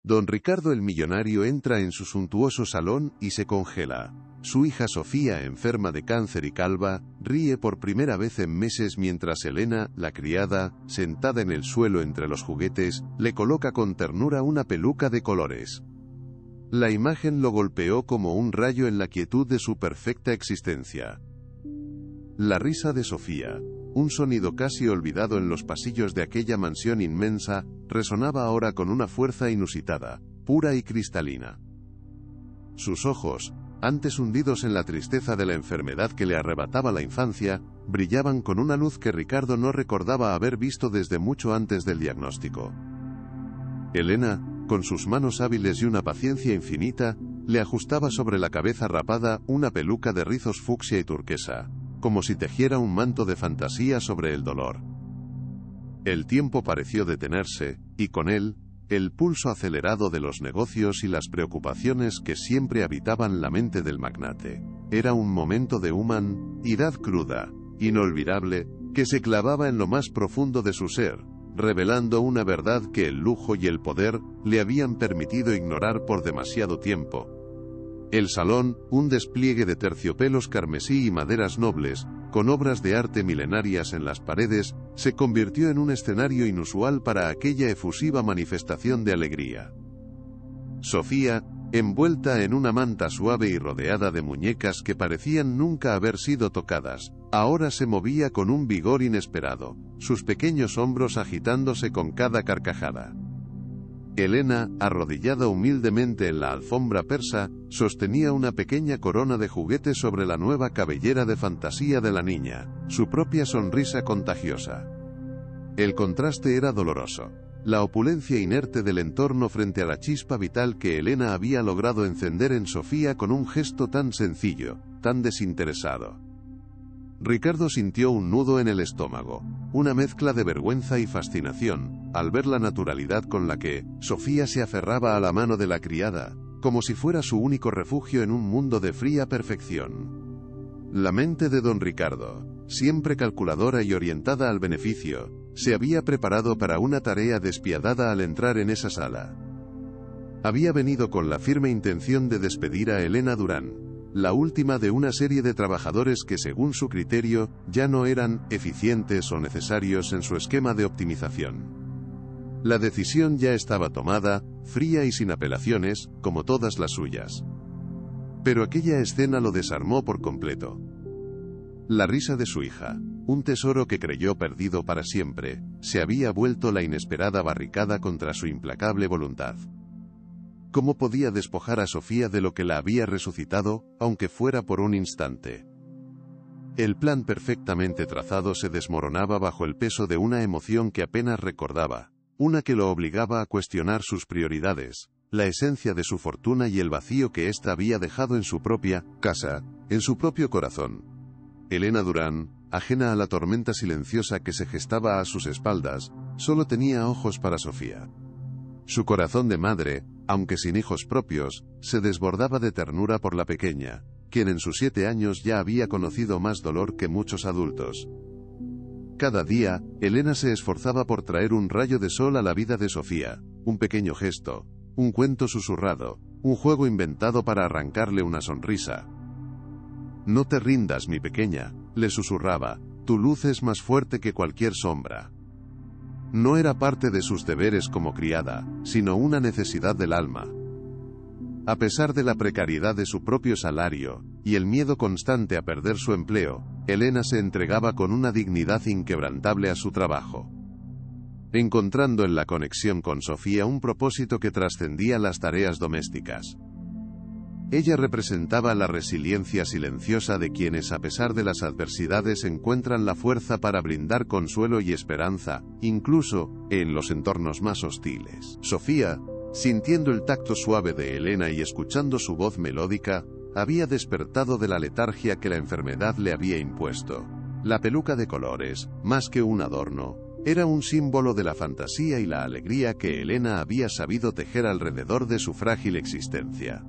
Don Ricardo el millonario entra en su suntuoso salón y se congela. Su hija Sofía, enferma de cáncer y calva, ríe por primera vez en meses mientras Elena, la criada, sentada en el suelo entre los juguetes, le coloca con ternura una peluca de colores. La imagen lo golpeó como un rayo en la quietud de su perfecta existencia. La risa de Sofía, un sonido casi olvidado en los pasillos de aquella mansión inmensa, resonaba ahora con una fuerza inusitada, pura y cristalina. Sus ojos, antes hundidos en la tristeza de la enfermedad que le arrebataba la infancia, brillaban con una luz que Ricardo no recordaba haber visto desde mucho antes del diagnóstico. Elena, con sus manos hábiles y una paciencia infinita, le ajustaba sobre la cabeza rapada una peluca de rizos fucsia y turquesa, como si tejiera un manto de fantasía sobre el dolor. El tiempo pareció detenerse, y con él, el pulso acelerado de los negocios y las preocupaciones que siempre habitaban la mente del magnate. Era un momento de humanidad cruda, inolvidable, que se clavaba en lo más profundo de su ser, revelando una verdad que el lujo y el poder le habían permitido ignorar por demasiado tiempo. El salón, un despliegue de terciopelos carmesí y maderas nobles, con obras de arte milenarias en las paredes, se convirtió en un escenario inusual para aquella efusiva manifestación de alegría. Sofía, envuelta en una manta suave y rodeada de muñecas que parecían nunca haber sido tocadas, ahora se movía con un vigor inesperado, sus pequeños hombros agitándose con cada carcajada. Elena, arrodillada humildemente en la alfombra persa, sostenía una pequeña corona de juguetes sobre la nueva cabellera de fantasía de la niña, su propia sonrisa contagiosa. El contraste era doloroso. La opulencia inerte del entorno frente a la chispa vital que Elena había logrado encender en Sofía con un gesto tan sencillo, tan desinteresado. Ricardo sintió un nudo en el estómago, una mezcla de vergüenza y fascinación, al ver la naturalidad con la que Sofía se aferraba a la mano de la criada, como si fuera su único refugio en un mundo de fría perfección. La mente de don Ricardo, siempre calculadora y orientada al beneficio, se había preparado para una tarea despiadada al entrar en esa sala. Había venido con la firme intención de despedir a Elena Durán, la última de una serie de trabajadores que según su criterio, ya no eran eficientes o necesarios en su esquema de optimización. La decisión ya estaba tomada, fría y sin apelaciones, como todas las suyas. Pero aquella escena lo desarmó por completo. La risa de su hija, un tesoro que creyó perdido para siempre, se había vuelto la inesperada barricada contra su implacable voluntad. ¿Cómo podía despojar a Sofía de lo que la había resucitado, aunque fuera por un instante? El plan perfectamente trazado se desmoronaba bajo el peso de una emoción que apenas recordaba, una que lo obligaba a cuestionar sus prioridades, la esencia de su fortuna y el vacío que ésta había dejado en su propia casa, en su propio corazón. Elena Durán, ajena a la tormenta silenciosa que se gestaba a sus espaldas, solo tenía ojos para Sofía. Su corazón de madre, aunque sin hijos propios, se desbordaba de ternura por la pequeña, quien en sus 7 años ya había conocido más dolor que muchos adultos. Cada día, Elena se esforzaba por traer un rayo de sol a la vida de Sofía, un pequeño gesto, un cuento susurrado, un juego inventado para arrancarle una sonrisa. «No te rindas, mi pequeña», le susurraba, «tu luz es más fuerte que cualquier sombra». No era parte de sus deberes como criada, sino una necesidad del alma. A pesar de la precariedad de su propio salario, y el miedo constante a perder su empleo, Elena se entregaba con una dignidad inquebrantable a su trabajo, encontrando en la conexión con Sofía un propósito que trascendía las tareas domésticas. Ella representaba la resiliencia silenciosa de quienes a pesar de las adversidades encuentran la fuerza para brindar consuelo y esperanza, incluso en los entornos más hostiles. Sofía, sintiendo el tacto suave de Elena y escuchando su voz melódica, había despertado de la letargia que la enfermedad le había impuesto. La peluca de colores, más que un adorno, era un símbolo de la fantasía y la alegría que Elena había sabido tejer alrededor de su frágil existencia.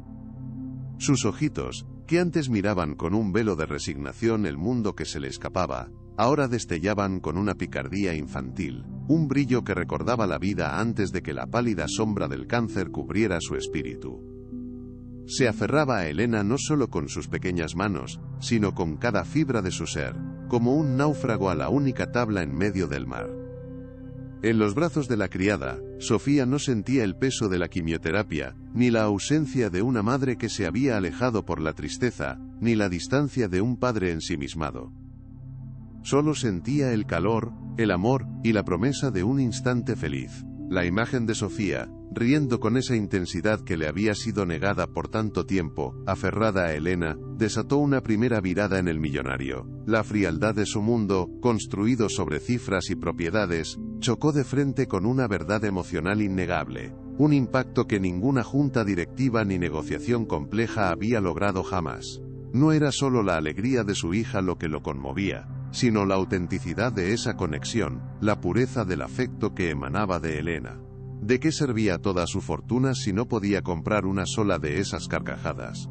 Sus ojitos, que antes miraban con un velo de resignación el mundo que se le escapaba, ahora destellaban con una picardía infantil, un brillo que recordaba la vida antes de que la pálida sombra del cáncer cubriera su espíritu. Se aferraba a Elena no solo con sus pequeñas manos, sino con cada fibra de su ser, como un náufrago a la única tabla en medio del mar. En los brazos de la criada, Sofía no sentía el peso de la quimioterapia, ni la ausencia de una madre que se había alejado por la tristeza, ni la distancia de un padre ensimismado. Solo sentía el calor, el amor y la promesa de un instante feliz. La imagen de Sofía, riendo con esa intensidad que le había sido negada por tanto tiempo, aferrada a Elena, desató una primera virada en el millonario. La frialdad de su mundo, construido sobre cifras y propiedades, chocó de frente con una verdad emocional innegable, un impacto que ninguna junta directiva ni negociación compleja había logrado jamás. No era solo la alegría de su hija lo que lo conmovía, sino la autenticidad de esa conexión, la pureza del afecto que emanaba de Elena. ¿De qué servía toda su fortuna si no podía comprar una sola de esas carcajadas?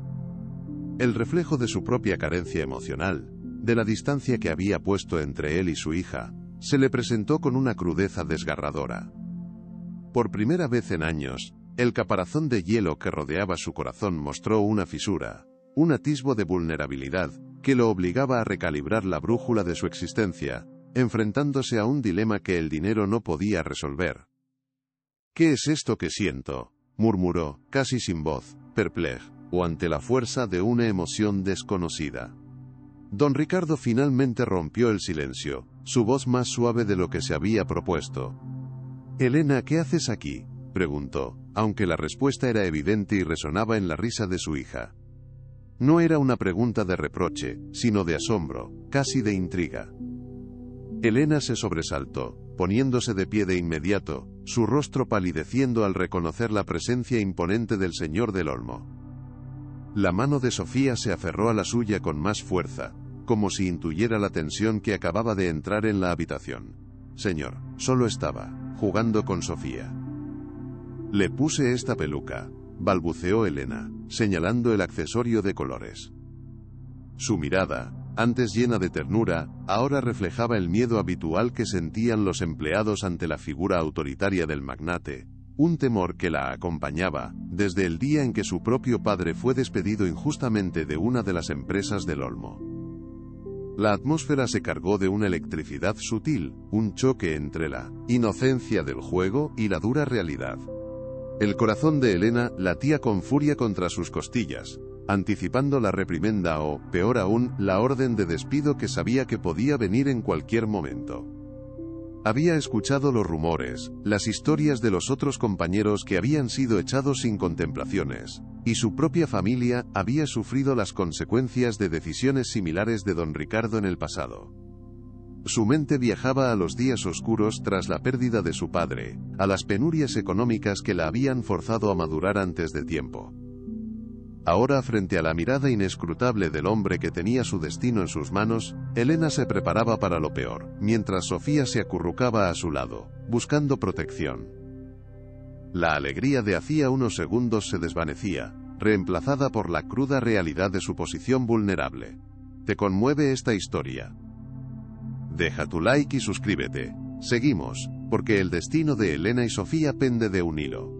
El reflejo de su propia carencia emocional, de la distancia que había puesto entre él y su hija, se le presentó con una crudeza desgarradora. Por primera vez en años, el caparazón de hielo que rodeaba su corazón mostró una fisura, un atisbo de vulnerabilidad, que lo obligaba a recalibrar la brújula de su existencia, enfrentándose a un dilema que el dinero no podía resolver. «¿Qué es esto que siento?», murmuró, casi sin voz, perplejo, o ante la fuerza de una emoción desconocida. Don Ricardo finalmente rompió el silencio, su voz más suave de lo que se había propuesto. «Elena, ¿qué haces aquí?», preguntó, aunque la respuesta era evidente y resonaba en la risa de su hija. No era una pregunta de reproche, sino de asombro, casi de intriga. Elena se sobresaltó, poniéndose de pie de inmediato, su rostro palideciendo al reconocer la presencia imponente del señor del Olmo. La mano de Sofía se aferró a la suya con más fuerza, como si intuyera la tensión que acababa de entrar en la habitación. «Señor, solo estaba jugando con Sofía». «Le puse esta peluca», balbuceó Elena, señalando el accesorio de colores. Su mirada, antes llena de ternura, ahora reflejaba el miedo habitual que sentían los empleados ante la figura autoritaria del magnate, un temor que la acompañaba desde el día en que su propio padre fue despedido injustamente de una de las empresas del Olmo. La atmósfera se cargó de una electricidad sutil, un choque entre la inocencia del juego y la dura realidad. El corazón de Elena latía con furia contra sus costillas, anticipando la reprimenda o, peor aún, la orden de despido que sabía que podía venir en cualquier momento. Había escuchado los rumores, las historias de los otros compañeros que habían sido echados sin contemplaciones, y su propia familia había sufrido las consecuencias de decisiones similares de don Ricardo en el pasado. Su mente viajaba a los días oscuros tras la pérdida de su padre, a las penurias económicas que la habían forzado a madurar antes de tiempo. Ahora, frente a la mirada inescrutable del hombre que tenía su destino en sus manos, Elena se preparaba para lo peor, mientras Sofía se acurrucaba a su lado, buscando protección. La alegría de hacía unos segundos se desvanecía, reemplazada por la cruda realidad de su posición vulnerable. ¿Te conmueve esta historia? Deja tu like y suscríbete. Seguimos, porque el destino de Elena y Sofía pende de un hilo.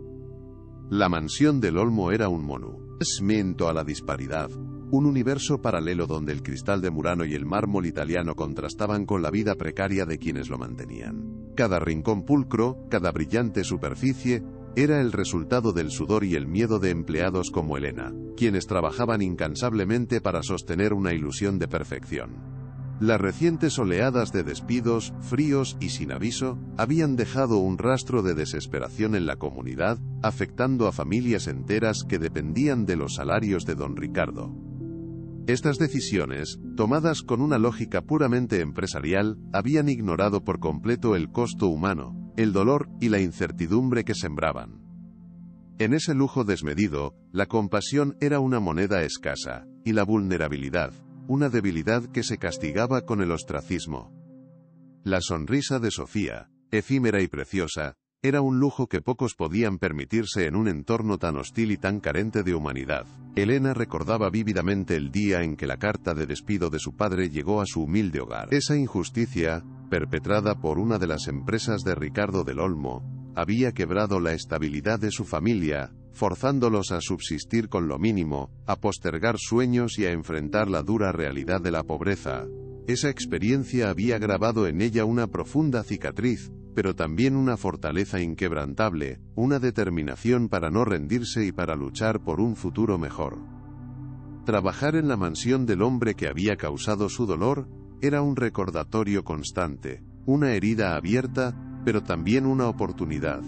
La mansión del Olmo era un monumento a la disparidad, un universo paralelo donde el cristal de Murano y el mármol italiano contrastaban con la vida precaria de quienes lo mantenían. Cada rincón pulcro, cada brillante superficie, era el resultado del sudor y el miedo de empleados como Elena, quienes trabajaban incansablemente para sostener una ilusión de perfección. Las recientes oleadas de despidos, fríos y sin aviso, habían dejado un rastro de desesperación en la comunidad, afectando a familias enteras que dependían de los salarios de don Ricardo. Estas decisiones, tomadas con una lógica puramente empresarial, habían ignorado por completo el costo humano, el dolor y la incertidumbre que sembraban. En ese lujo desmedido, la compasión era una moneda escasa, y la vulnerabilidad, una debilidad que se castigaba con el ostracismo. La sonrisa de Sofía, efímera y preciosa, Era un lujo que pocos podían permitirse en un entorno tan hostil y tan carente de humanidad. Elena recordaba vívidamente el día en que la carta de despido de su padre llegó a su humilde hogar. Esa injusticia, perpetrada por una de las empresas de Ricardo del Olmo, había quebrado la estabilidad de su familia, forzándolos a subsistir con lo mínimo, a postergar sueños y a enfrentar la dura realidad de la pobreza. Esa experiencia había grabado en ella una profunda cicatriz, pero también una fortaleza inquebrantable, una determinación para no rendirse y para luchar por un futuro mejor. Trabajar en la mansión del hombre que había causado su dolor era un recordatorio constante, una herida abierta, pero también una oportunidad.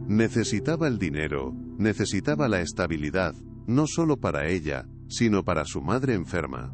Necesitaba el dinero, necesitaba la estabilidad, no solo para ella, sino para su madre enferma.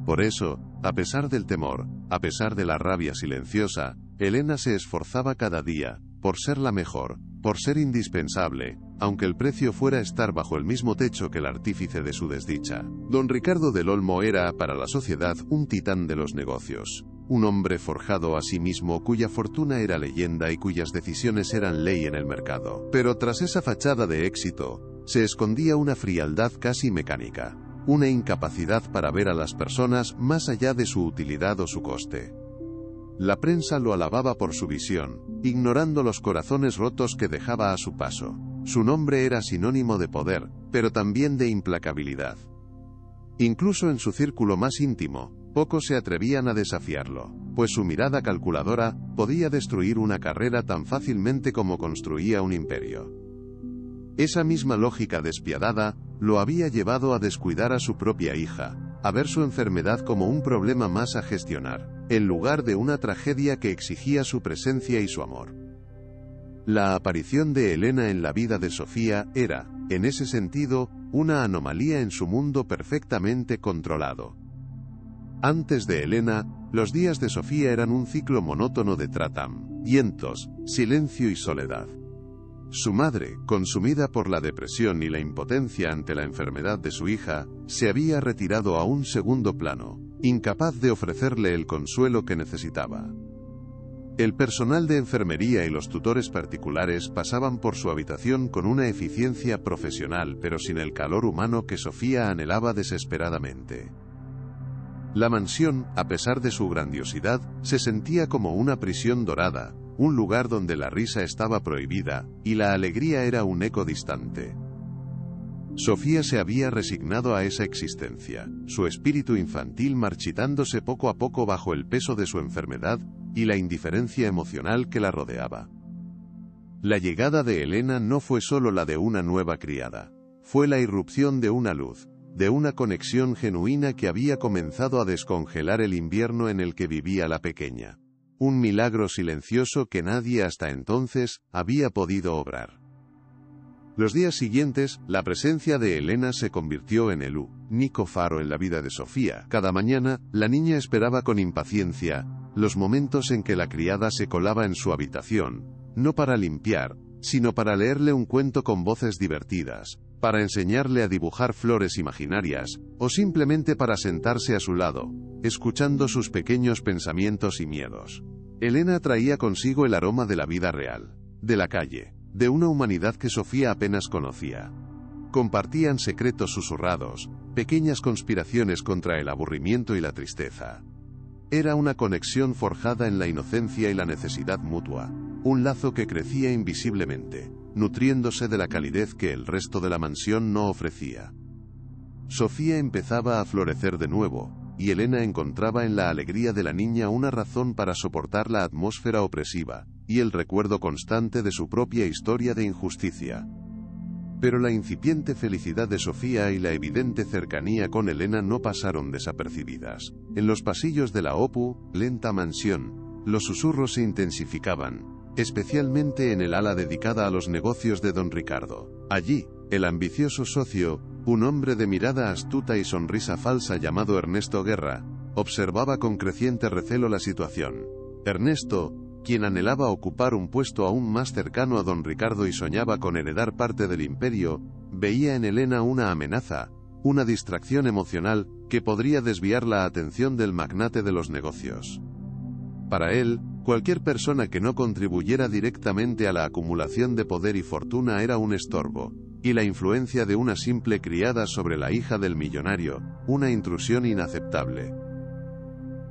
Por eso, a pesar del temor, a pesar de la rabia silenciosa, Elena se esforzaba cada día, por ser la mejor, por ser indispensable, aunque el precio fuera estar bajo el mismo techo que el artífice de su desdicha. Don Ricardo del Olmo era, para la sociedad, un titán de los negocios. Un hombre forjado a sí mismo cuya fortuna era leyenda y cuyas decisiones eran ley en el mercado. Pero tras esa fachada de éxito, se escondía una frialdad casi mecánica, una incapacidad para ver a las personas más allá de su utilidad o su coste. La prensa lo alababa por su visión, ignorando los corazones rotos que dejaba a su paso. Su nombre era sinónimo de poder, pero también de implacabilidad. Incluso en su círculo más íntimo, pocos se atrevían a desafiarlo, pues su mirada calculadora podía destruir una carrera tan fácilmente como construía un imperio. Esa misma lógica despiadada lo había llevado a descuidar a su propia hija, a ver su enfermedad como un problema más a gestionar, en lugar de una tragedia que exigía su presencia y su amor. La aparición de Elena en la vida de Sofía era, en ese sentido, una anomalía en su mundo perfectamente controlado. Antes de Elena, los días de Sofía eran un ciclo monótono de tratam, vientos, silencio y soledad. Su madre, consumida por la depresión y la impotencia ante la enfermedad de su hija, se había retirado a un segundo plano, incapaz de ofrecerle el consuelo que necesitaba. El personal de enfermería y los tutores particulares pasaban por su habitación con una eficiencia profesional pero sin el calor humano que Sofía anhelaba desesperadamente. La mansión, a pesar de su grandiosidad, se sentía como una prisión dorada, un lugar donde la risa estaba prohibida, y la alegría era un eco distante. Sofía se había resignado a esa existencia, su espíritu infantil marchitándose poco a poco bajo el peso de su enfermedad y la indiferencia emocional que la rodeaba. La llegada de Elena no fue solo la de una nueva criada, fue la irrupción de una luz, de una conexión genuina que había comenzado a descongelar el invierno en el que vivía la pequeña. Un milagro silencioso que nadie hasta entonces había podido obrar. Los días siguientes, la presencia de Elena se convirtió en el único faro en la vida de Sofía. Cada mañana, la niña esperaba con impaciencia los momentos en que la criada se colaba en su habitación, no para limpiar, sino para leerle un cuento con voces divertidas, para enseñarle a dibujar flores imaginarias, o simplemente para sentarse a su lado, escuchando sus pequeños pensamientos y miedos. Elena traía consigo el aroma de la vida real, de la calle, de una humanidad que Sofía apenas conocía. Compartían secretos susurrados, pequeñas conspiraciones contra el aburrimiento y la tristeza. Era una conexión forjada en la inocencia y la necesidad mutua, un lazo que crecía invisiblemente, nutriéndose de la calidez que el resto de la mansión no ofrecía. Sofía empezaba a florecer de nuevo, y Elena encontraba en la alegría de la niña una razón para soportar la atmósfera opresiva, y el recuerdo constante de su propia historia de injusticia. Pero la incipiente felicidad de Sofía y la evidente cercanía con Elena no pasaron desapercibidas. En los pasillos de la opulenta mansión, los susurros se intensificaban, especialmente en el ala dedicada a los negocios de don Ricardo. Allí, el ambicioso socio, un hombre de mirada astuta y sonrisa falsa llamado Ernesto Guerra, observaba con creciente recelo la situación. Ernesto, quien anhelaba ocupar un puesto aún más cercano a don Ricardo y soñaba con heredar parte del imperio, veía en Elena una amenaza, una distracción emocional, que podría desviar la atención del magnate de los negocios. Para él, Cualquier persona que no contribuyera directamente a la acumulación de poder y fortuna era un estorbo, y la influencia de una simple criada sobre la hija del millonario, una intrusión inaceptable.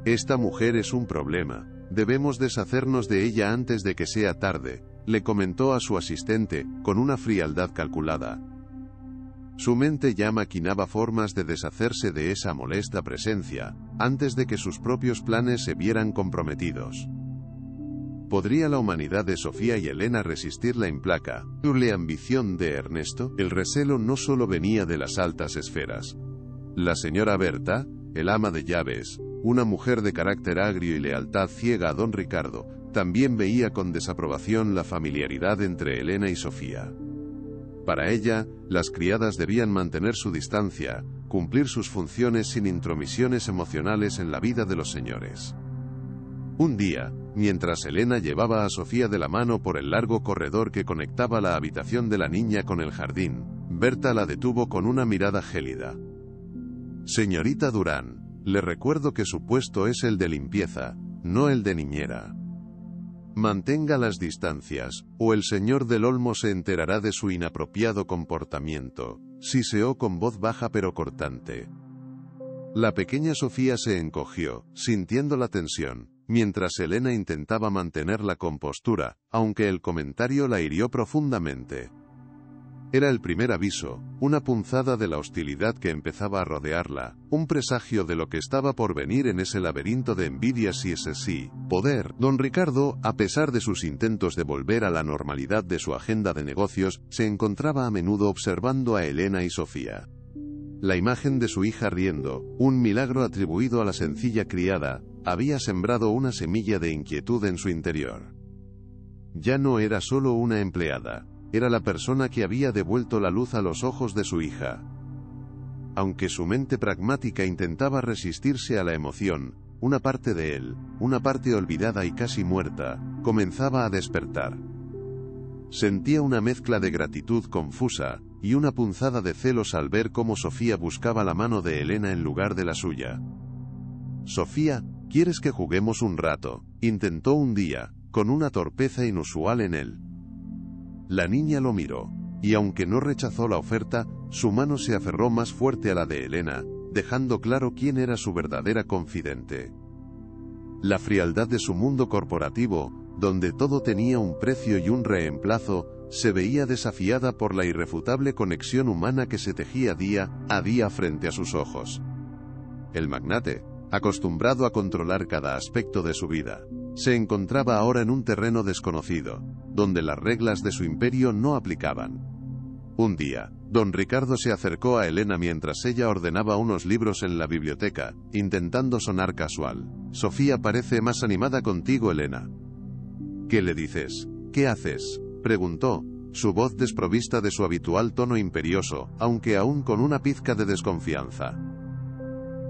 Esta mujer es un problema, debemos deshacernos de ella antes de que sea tarde, le comentó a su asistente, con una frialdad calculada. Su mente ya maquinaba formas de deshacerse de esa molesta presencia, antes de que sus propios planes se vieran comprometidos. ¿Podría la humanidad de Sofía y Elena resistir la implacable ambición de Ernesto? El recelo no solo venía de las altas esferas. La señora Berta, el ama de llaves, una mujer de carácter agrio y lealtad ciega a don Ricardo, también veía con desaprobación la familiaridad entre Elena y Sofía. Para ella, las criadas debían mantener su distancia, cumplir sus funciones sin intromisiones emocionales en la vida de los señores. Un día, mientras Elena llevaba a Sofía de la mano por el largo corredor que conectaba la habitación de la niña con el jardín, Berta la detuvo con una mirada gélida. «Señorita Durán, le recuerdo que su puesto es el de limpieza, no el de niñera. Mantenga las distancias, o el señor del Olmo se enterará de su inapropiado comportamiento», siseó con voz baja pero cortante. La pequeña Sofía se encogió, sintiendo la tensión, mientras Elena intentaba mantener la compostura, aunque el comentario la hirió profundamente. Era el primer aviso, una punzada de la hostilidad que empezaba a rodearla, un presagio de lo que estaba por venir en ese laberinto de envidias y ese sí, poder. Don Ricardo, a pesar de sus intentos de volver a la normalidad de su agenda de negocios, se encontraba a menudo observando a Elena y Sofía. La imagen de su hija riendo, un milagro atribuido a la sencilla criada, había sembrado una semilla de inquietud en su interior. Ya no era solo una empleada, era la persona que había devuelto la luz a los ojos de su hija. Aunque su mente pragmática intentaba resistirse a la emoción, una parte de él, una parte olvidada y casi muerta, comenzaba a despertar. Sentía una mezcla de gratitud confusa, y una punzada de celos al ver cómo Sofía buscaba la mano de Elena en lugar de la suya. «Sofía, ¿quieres que juguemos un rato?», intentó un día, con una torpeza inusual en él. La niña lo miró, y aunque no rechazó la oferta, su mano se aferró más fuerte a la de Elena, dejando claro quién era su verdadera confidente. La frialdad de su mundo corporativo, donde todo tenía un precio y un reemplazo, se veía desafiada por la irrefutable conexión humana que se tejía día a día frente a sus ojos. El magnate, acostumbrado a controlar cada aspecto de su vida, se encontraba ahora en un terreno desconocido, donde las reglas de su imperio no aplicaban. Un día, don Ricardo se acercó a Elena mientras ella ordenaba unos libros en la biblioteca, intentando sonar casual. «Sofía parece más animada contigo, Elena». «¿Qué le dices? ¿Qué haces?», preguntó, su voz desprovista de su habitual tono imperioso, aunque aún con una pizca de desconfianza.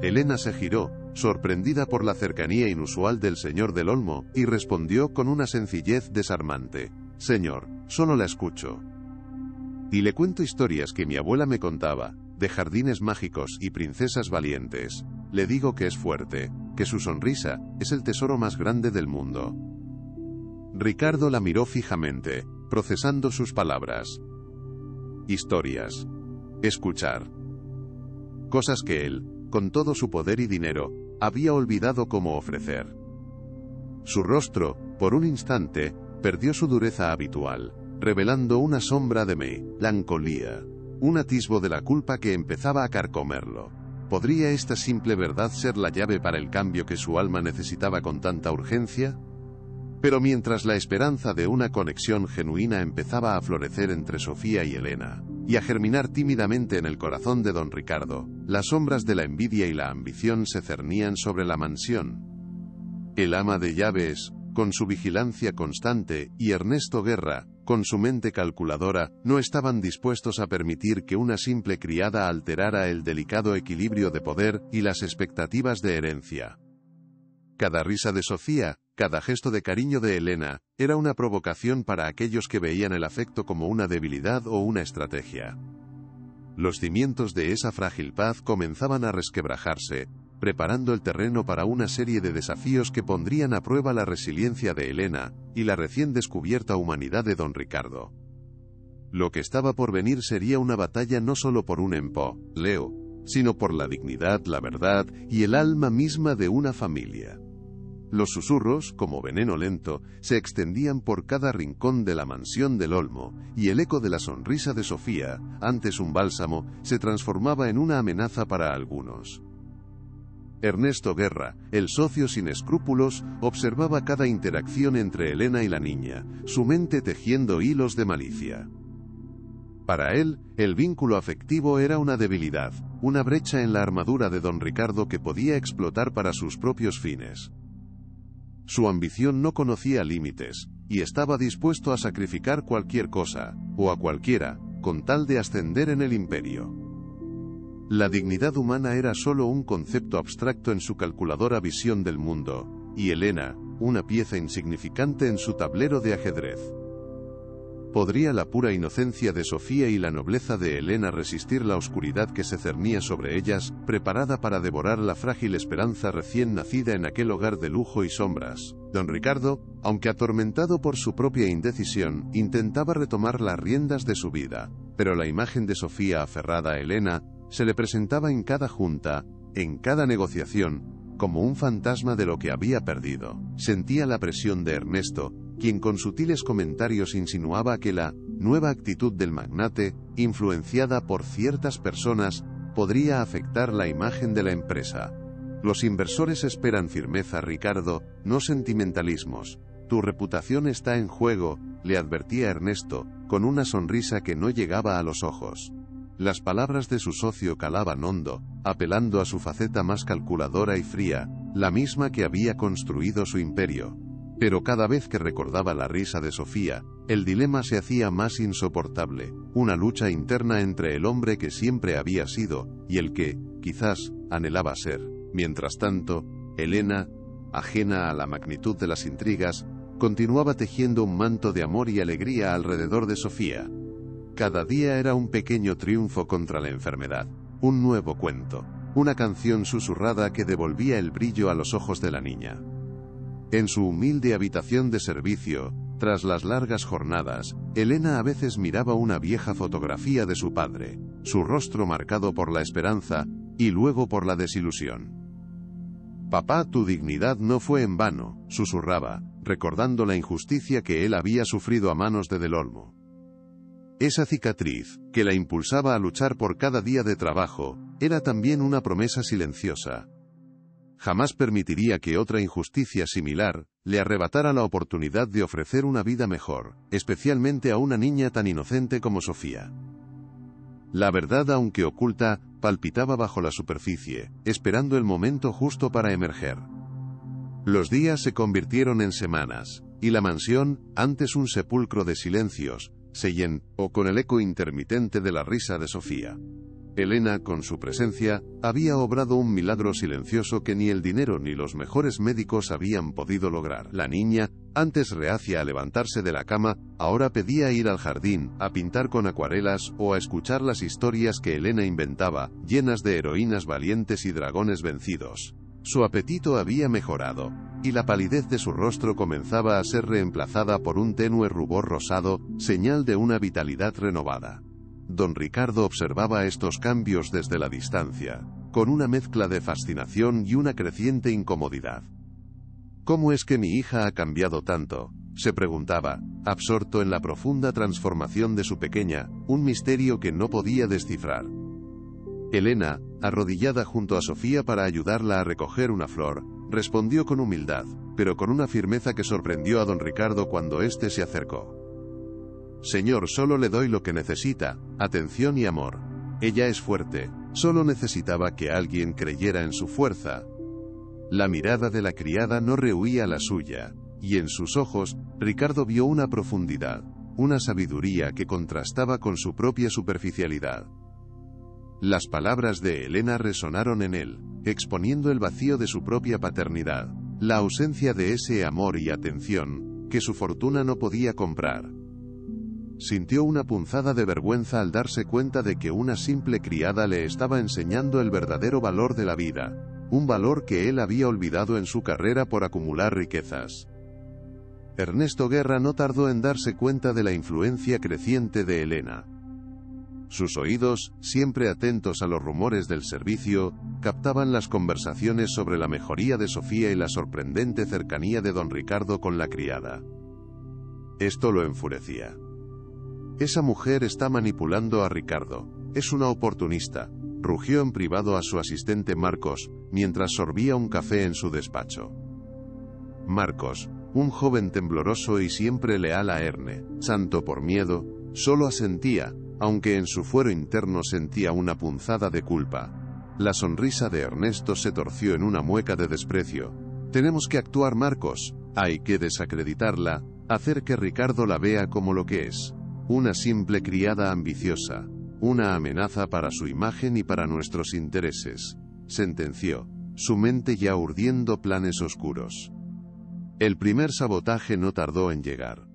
Elena se giró, sorprendida por la cercanía inusual del señor del Olmo, y respondió con una sencillez desarmante: «Señor, solo la escucho. Y le cuento historias que mi abuela me contaba, de jardines mágicos y princesas valientes. Le digo que es fuerte, que su sonrisa es el tesoro más grande del mundo». Ricardo la miró fijamente, procesando sus palabras. Historias. Escuchar. Cosas que él, con todo su poder y dinero, había olvidado cómo ofrecer. Su rostro, por un instante, perdió su dureza habitual, revelando una sombra de melancolía, un atisbo de la culpa que empezaba a carcomerlo. ¿Podría esta simple verdad ser la llave para el cambio que su alma necesitaba con tanta urgencia? Pero mientras la esperanza de una conexión genuina empezaba a florecer entre Sofía y Elena, y a germinar tímidamente en el corazón de don Ricardo, las sombras de la envidia y la ambición se cernían sobre la mansión. El ama de llaves, con su vigilancia constante, y Ernesto Guerra, con su mente calculadora, no estaban dispuestos a permitir que una simple criada alterara el delicado equilibrio de poder y las expectativas de herencia. Cada risa de Sofía, cada gesto de cariño de Elena, era una provocación para aquellos que veían el afecto como una debilidad o una estrategia. Los cimientos de esa frágil paz comenzaban a resquebrajarse, preparando el terreno para una serie de desafíos que pondrían a prueba la resiliencia de Elena y la recién descubierta humanidad de don Ricardo. Lo que estaba por venir sería una batalla no solo por un empleo, sino por la dignidad, la verdad y el alma misma de una familia. Los susurros, como veneno lento, se extendían por cada rincón de la mansión del Olmo, y el eco de la sonrisa de Sofía, antes un bálsamo, se transformaba en una amenaza para algunos. Ernesto Guerra, el socio sin escrúpulos, observaba cada interacción entre Elena y la niña, su mente tejiendo hilos de malicia. Para él, el vínculo afectivo era una debilidad, una brecha en la armadura de don Ricardo que podía explotar para sus propios fines. Su ambición no conocía límites, y estaba dispuesto a sacrificar cualquier cosa, o a cualquiera, con tal de ascender en el imperio. La dignidad humana era solo un concepto abstracto en su calculadora visión del mundo, y Elena, una pieza insignificante en su tablero de ajedrez. ¿Podría la pura inocencia de Sofía y la nobleza de Elena resistir la oscuridad que se cernía sobre ellas, preparada para devorar la frágil esperanza recién nacida en aquel hogar de lujo y sombras? Don Ricardo, aunque atormentado por su propia indecisión, intentaba retomar las riendas de su vida, pero la imagen de Sofía aferrada a Elena se le presentaba en cada junta, en cada negociación, como un fantasma de lo que había perdido. Sentía la presión de Ernesto, quien con sutiles comentarios insinuaba que la nueva actitud del magnate, influenciada por ciertas personas, podría afectar la imagen de la empresa. Los inversores esperan firmeza, Ricardo, no sentimentalismos. Tu reputación está en juego, le advertía Ernesto, con una sonrisa que no llegaba a los ojos. Las palabras de su socio calaban hondo, apelando a su faceta más calculadora y fría, la misma que había construido su imperio. Pero cada vez que recordaba la risa de Sofía, el dilema se hacía más insoportable, una lucha interna entre el hombre que siempre había sido, y el que, quizás, anhelaba ser. Mientras tanto, Elena, ajena a la magnitud de las intrigas, continuaba tejiendo un manto de amor y alegría alrededor de Sofía. Cada día era un pequeño triunfo contra la enfermedad, un nuevo cuento, una canción susurrada que devolvía el brillo a los ojos de la niña. En su humilde habitación de servicio, tras las largas jornadas, Elena a veces miraba una vieja fotografía de su padre, su rostro marcado por la esperanza, y luego por la desilusión. «Papá, tu dignidad no fue en vano», susurraba, recordando la injusticia que él había sufrido a manos de Del Olmo. Esa cicatriz, que la impulsaba a luchar por cada día de trabajo, era también una promesa silenciosa. Jamás permitiría que otra injusticia similar le arrebatara la oportunidad de ofrecer una vida mejor, especialmente a una niña tan inocente como Sofía. La verdad, aunque oculta, palpitaba bajo la superficie, esperando el momento justo para emerger. Los días se convirtieron en semanas, y la mansión, antes un sepulcro de silencios, se llenó con el eco intermitente de la risa de Sofía. Elena, con su presencia, había obrado un milagro silencioso que ni el dinero ni los mejores médicos habían podido lograr. La niña, antes reacia a levantarse de la cama, ahora pedía ir al jardín, a pintar con acuarelas o a escuchar las historias que Elena inventaba, llenas de heroínas valientes y dragones vencidos. Su apetito había mejorado, y la palidez de su rostro comenzaba a ser reemplazada por un tenue rubor rosado, señal de una vitalidad renovada. Don Ricardo observaba estos cambios desde la distancia, con una mezcla de fascinación y una creciente incomodidad. ¿Cómo es que mi hija ha cambiado tanto?, se preguntaba, absorto en la profunda transformación de su pequeña, un misterio que no podía descifrar. Elena, arrodillada junto a Sofía para ayudarla a recoger una flor, respondió con humildad, pero con una firmeza que sorprendió a don Ricardo cuando éste se acercó. «Señor, solo le doy lo que necesita, atención y amor. Ella es fuerte, solo necesitaba que alguien creyera en su fuerza». La mirada de la criada no rehuía la suya, y en sus ojos, Ricardo vio una profundidad, una sabiduría que contrastaba con su propia superficialidad. Las palabras de Elena resonaron en él, exponiendo el vacío de su propia paternidad, la ausencia de ese amor y atención que su fortuna no podía comprar. Sintió una punzada de vergüenza al darse cuenta de que una simple criada le estaba enseñando el verdadero valor de la vida, un valor que él había olvidado en su carrera por acumular riquezas. Ernesto Guerra no tardó en darse cuenta de la influencia creciente de Elena. Sus oídos, siempre atentos a los rumores del servicio, captaban las conversaciones sobre la mejoría de Sofía y la sorprendente cercanía de don Ricardo con la criada. Esto lo enfurecía. Esa mujer está manipulando a Ricardo, es una oportunista, rugió en privado a su asistente Marcos, mientras sorbía un café en su despacho. Marcos, un joven tembloroso y siempre leal a Erne, santo por miedo, solo asentía, aunque en su fuero interno sentía una punzada de culpa. La sonrisa de Ernesto se torció en una mueca de desprecio. Tenemos que actuar, Marcos, hay que desacreditarla, hacer que Ricardo la vea como lo que es. Una simple criada ambiciosa, una amenaza para su imagen y para nuestros intereses, sentenció, su mente ya urdiendo planes oscuros. El primer sabotaje no tardó en llegar.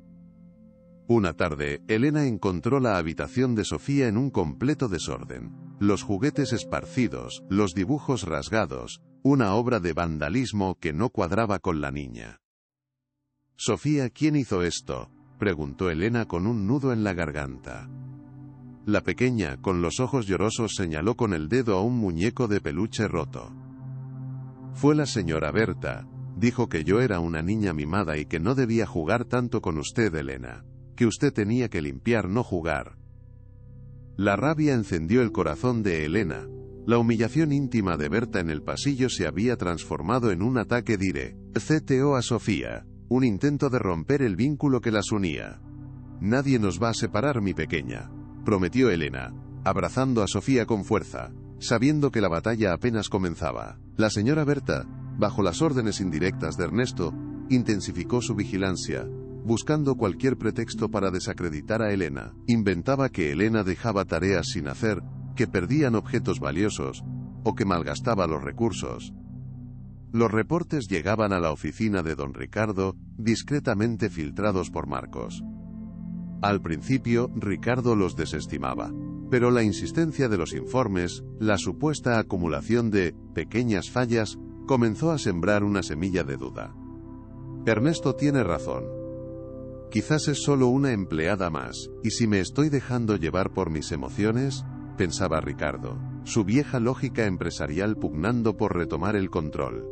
Una tarde, Elena encontró la habitación de Sofía en un completo desorden. Los juguetes esparcidos, los dibujos rasgados, una obra de vandalismo que no cuadraba con la niña. «Sofía, ¿quién hizo esto?», preguntó Elena con un nudo en la garganta. La pequeña, con los ojos llorosos, señaló con el dedo a un muñeco de peluche roto. «Fue la señora Berta. Dijo que yo era una niña mimada y que no debía jugar tanto con usted, Elena. Que usted tenía que limpiar, no jugar». La rabia encendió el corazón de Elena. La humillación íntima de Berta en el pasillo se había transformado en un ataque directo a Sofía, un intento de romper el vínculo que las unía. «Nadie nos va a separar, mi pequeña», prometió Elena, abrazando a Sofía con fuerza, sabiendo que la batalla apenas comenzaba. La señora Berta, bajo las órdenes indirectas de Ernesto, intensificó su vigilancia, buscando cualquier pretexto para desacreditar a Elena. Inventaba que Elena dejaba tareas sin hacer, que perdían objetos valiosos, o que malgastaba los recursos. Los reportes llegaban a la oficina de don Ricardo, discretamente filtrados por Marcos. Al principio, Ricardo los desestimaba, pero la insistencia de los informes, la supuesta acumulación de pequeñas fallas, comenzó a sembrar una semilla de duda. Ernesto tiene razón. Quizás es solo una empleada más, y si me estoy dejando llevar por mis emociones, pensaba Ricardo, su vieja lógica empresarial pugnando por retomar el control.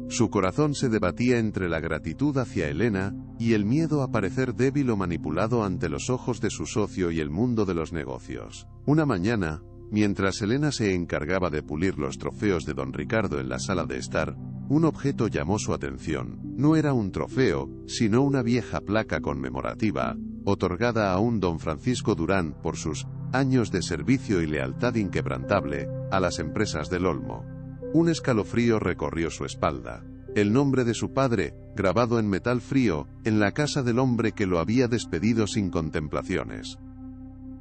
Su corazón se debatía entre la gratitud hacia Elena y el miedo a parecer débil o manipulado ante los ojos de su socio y el mundo de los negocios. Una mañana, mientras Elena se encargaba de pulir los trofeos de don Ricardo en la sala de estar, un objeto llamó su atención. No era un trofeo, sino una vieja placa conmemorativa, otorgada a un don Francisco Durán por sus años de servicio y lealtad inquebrantable a las empresas del Olmo. Un escalofrío recorrió su espalda. El nombre de su padre, grabado en metal frío, en la casa del hombre que lo había despedido sin contemplaciones.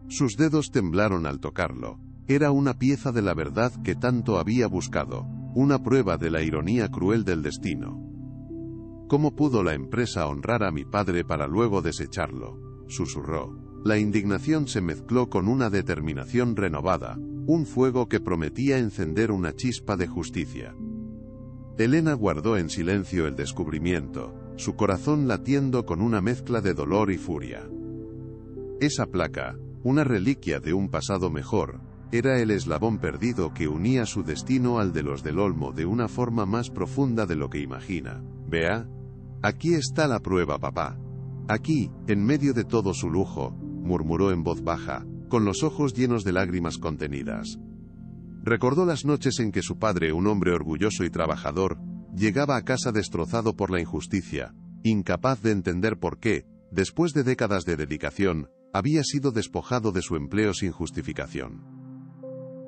Sus dedos temblaron al tocarlo. Era una pieza de la verdad que tanto había buscado, una prueba de la ironía cruel del destino. ¿Cómo pudo la empresa honrar a mi padre para luego desecharlo?, susurró. La indignación se mezcló con una determinación renovada, un fuego que prometía encender una chispa de justicia. Elena guardó en silencio el descubrimiento, su corazón latiendo con una mezcla de dolor y furia. Esa placa, una reliquia de un pasado mejor, era el eslabón perdido que unía su destino al de los del Olmo de una forma más profunda de lo que imagina. «Vea, aquí está la prueba, papá. Aquí, en medio de todo su lujo», murmuró en voz baja, con los ojos llenos de lágrimas contenidas. Recordó las noches en que su padre, un hombre orgulloso y trabajador, llegaba a casa destrozado por la injusticia, incapaz de entender por qué, después de décadas de dedicación, había sido despojado de su empleo sin justificación.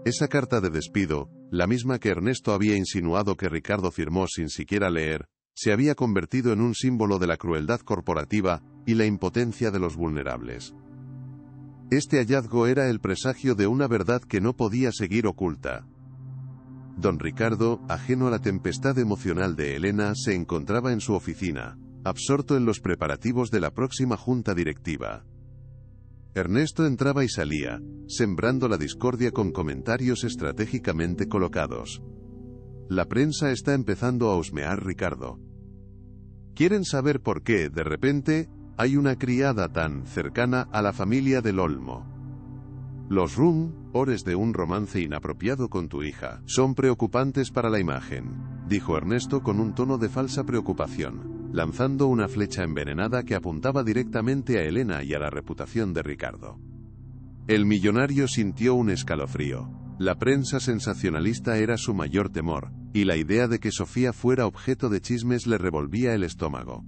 Esa carta de despido, la misma que Ernesto había insinuado que Ricardo firmó sin siquiera leer, se había convertido en un símbolo de la crueldad corporativa y la impotencia de los vulnerables. Este hallazgo era el presagio de una verdad que no podía seguir oculta. Don Ricardo, ajeno a la tempestad emocional de Elena, se encontraba en su oficina, absorto en los preparativos de la próxima junta directiva. Ernesto entraba y salía, sembrando la discordia con comentarios estratégicamente colocados. La prensa está empezando a husmear Ricardo. Quieren saber por qué, de repente, hay una criada tan cercana a la familia del Olmo. Los rumores de un romance inapropiado con tu hija son preocupantes para la imagen, dijo Ernesto con un tono de falsa preocupación, lanzando una flecha envenenada que apuntaba directamente a Elena y a la reputación de Ricardo. El millonario sintió un escalofrío. La prensa sensacionalista era su mayor temor, y la idea de que Sofía fuera objeto de chismes le revolvía el estómago.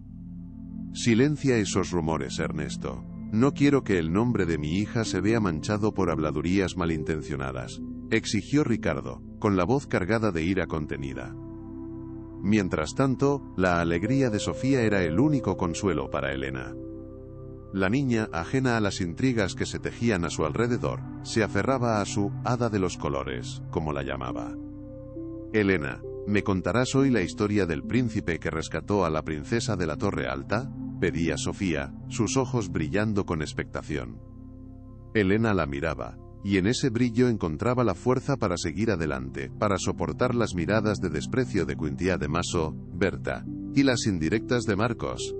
Silencia esos rumores, Ernesto. No quiero que el nombre de mi hija se vea manchado por habladurías malintencionadas, exigió Ricardo, con la voz cargada de ira contenida. Mientras tanto, la alegría de Sofía era el único consuelo para Elena. La niña, ajena a las intrigas que se tejían a su alrededor, se aferraba a su hada de los colores, como la llamaba. Elena, ¿me contarás hoy la historia del príncipe que rescató a la princesa de la Torre Alta?, pedía Sofía, sus ojos brillando con expectación. Elena la miraba, y en ese brillo encontraba la fuerza para seguir adelante, para soportar las miradas de desprecio de Quintia de Maso, Berta, y las indirectas de Marcos.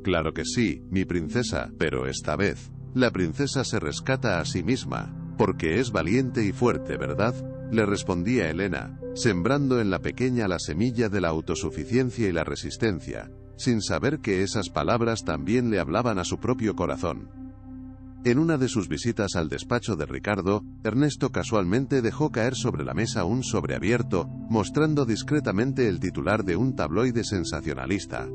Claro que sí, mi princesa, pero esta vez, la princesa se rescata a sí misma, porque es valiente y fuerte, ¿verdad?, le respondía Elena, sembrando en la pequeña la semilla de la autosuficiencia y la resistencia, sin saber que esas palabras también le hablaban a su propio corazón. En una de sus visitas al despacho de Ricardo, Ernesto casualmente dejó caer sobre la mesa un sobre abierto, mostrando discretamente el titular de un tabloide sensacionalista.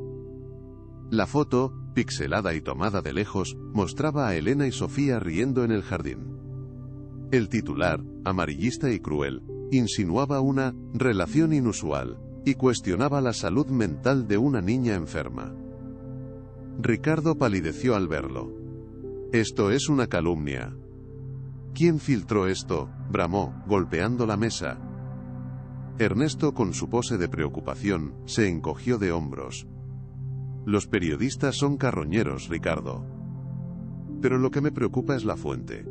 La foto, pixelada y tomada de lejos, mostraba a Elena y Sofía riendo en el jardín. El titular, amarillista y cruel, insinuaba una relación inusual, y cuestionaba la salud mental de una niña enferma. Ricardo palideció al verlo. Esto es una calumnia. ¿Quién filtró esto?, bramó, golpeando la mesa. Ernesto, con su pose de preocupación, se encogió de hombros. Los periodistas son carroñeros, Ricardo. Pero lo que me preocupa es la fuente.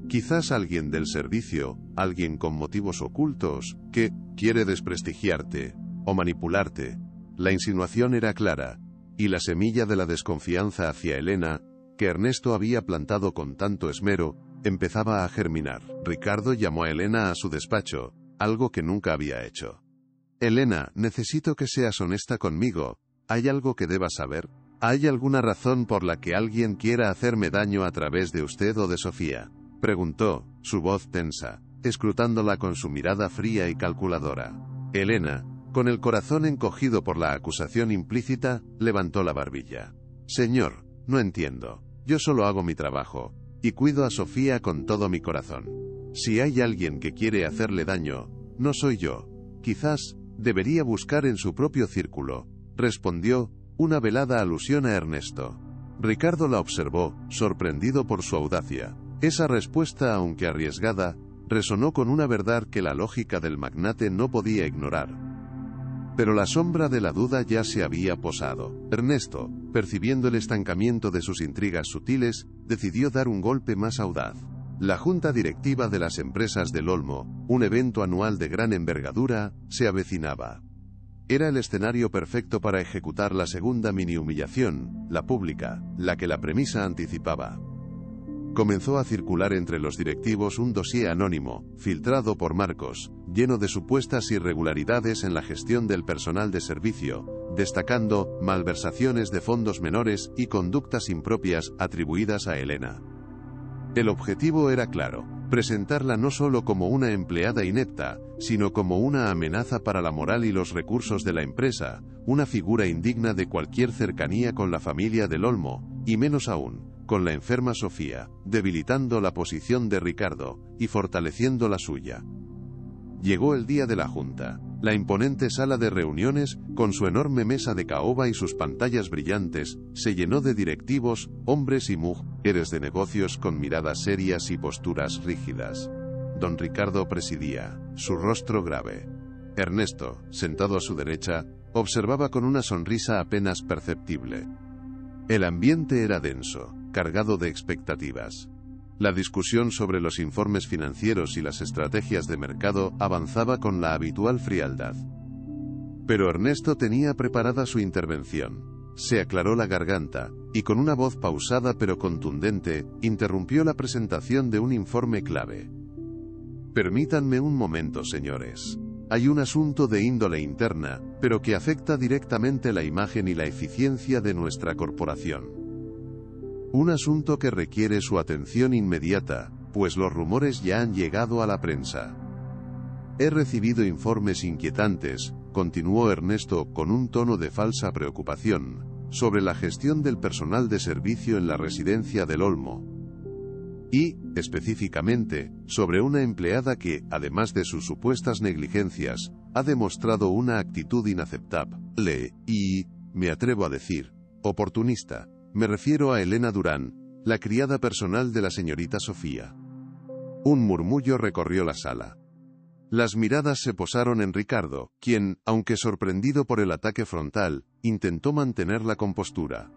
Quizás alguien del servicio, alguien con motivos ocultos, que quiere desprestigiarte o manipularte. La insinuación era clara, y la semilla de la desconfianza hacia Elena, que Ernesto había plantado con tanto esmero, empezaba a germinar. Ricardo llamó a Elena a su despacho, algo que nunca había hecho. Elena, necesito que seas honesta conmigo. ¿Hay algo que deba saber? ¿Hay alguna razón por la que alguien quiera hacerme daño a través de usted o de Sofía?, preguntó, su voz tensa, escrutándola con su mirada fría y calculadora. Elena, con el corazón encogido por la acusación implícita, levantó la barbilla. Señor, no entiendo. Yo solo hago mi trabajo, y cuido a Sofía con todo mi corazón. Si hay alguien que quiere hacerle daño, no soy yo. Quizás debería buscar en su propio círculo, respondió, una velada alusión a Ernesto. Ricardo la observó, sorprendido por su audacia. Esa respuesta, aunque arriesgada, resonó con una verdad que la lógica del magnate no podía ignorar. Pero la sombra de la duda ya se había posado. Ernesto, percibiendo el estancamiento de sus intrigas sutiles, decidió dar un golpe más audaz. La junta directiva de las empresas del Olmo, un evento anual de gran envergadura, se avecinaba. Era el escenario perfecto para ejecutar la segunda mini humillación, la pública, la que la premisa anticipaba. Comenzó a circular entre los directivos un dossier anónimo, filtrado por Marcos, lleno de supuestas irregularidades en la gestión del personal de servicio, destacando malversaciones de fondos menores y conductas impropias atribuidas a Elena. El objetivo era claro, presentarla no solo como una empleada inepta, sino como una amenaza para la moral y los recursos de la empresa, una figura indigna de cualquier cercanía con la familia del Olmo, y menos aún, con la enferma Sofía, debilitando la posición de Ricardo, y fortaleciendo la suya. Llegó el día de la junta. La imponente sala de reuniones, con su enorme mesa de caoba y sus pantallas brillantes, se llenó de directivos, hombres y mujeres de negocios con miradas serias y posturas rígidas. Don Ricardo presidía, su rostro grave. Ernesto, sentado a su derecha, observaba con una sonrisa apenas perceptible. El ambiente era denso, cargado de expectativas. La discusión sobre los informes financieros y las estrategias de mercado avanzaba con la habitual frialdad. Pero Ernesto tenía preparada su intervención. Se aclaró la garganta, y con una voz pausada pero contundente, interrumpió la presentación de un informe clave. Permítanme un momento, señores. Hay un asunto de índole interna, pero que afecta directamente la imagen y la eficiencia de nuestra corporación. Un asunto que requiere su atención inmediata, pues los rumores ya han llegado a la prensa. He recibido informes inquietantes, continuó Ernesto con un tono de falsa preocupación, sobre la gestión del personal de servicio en la residencia del Olmo. Y, específicamente, sobre una empleada que, además de sus supuestas negligencias, ha demostrado una actitud inaceptable y, me atrevo a decir, oportunista. Me refiero a Elena Durán, la criada personal de la señorita Sofía. Un murmullo recorrió la sala. Las miradas se posaron en Ricardo, quien, aunque sorprendido por el ataque frontal, intentó mantener la compostura.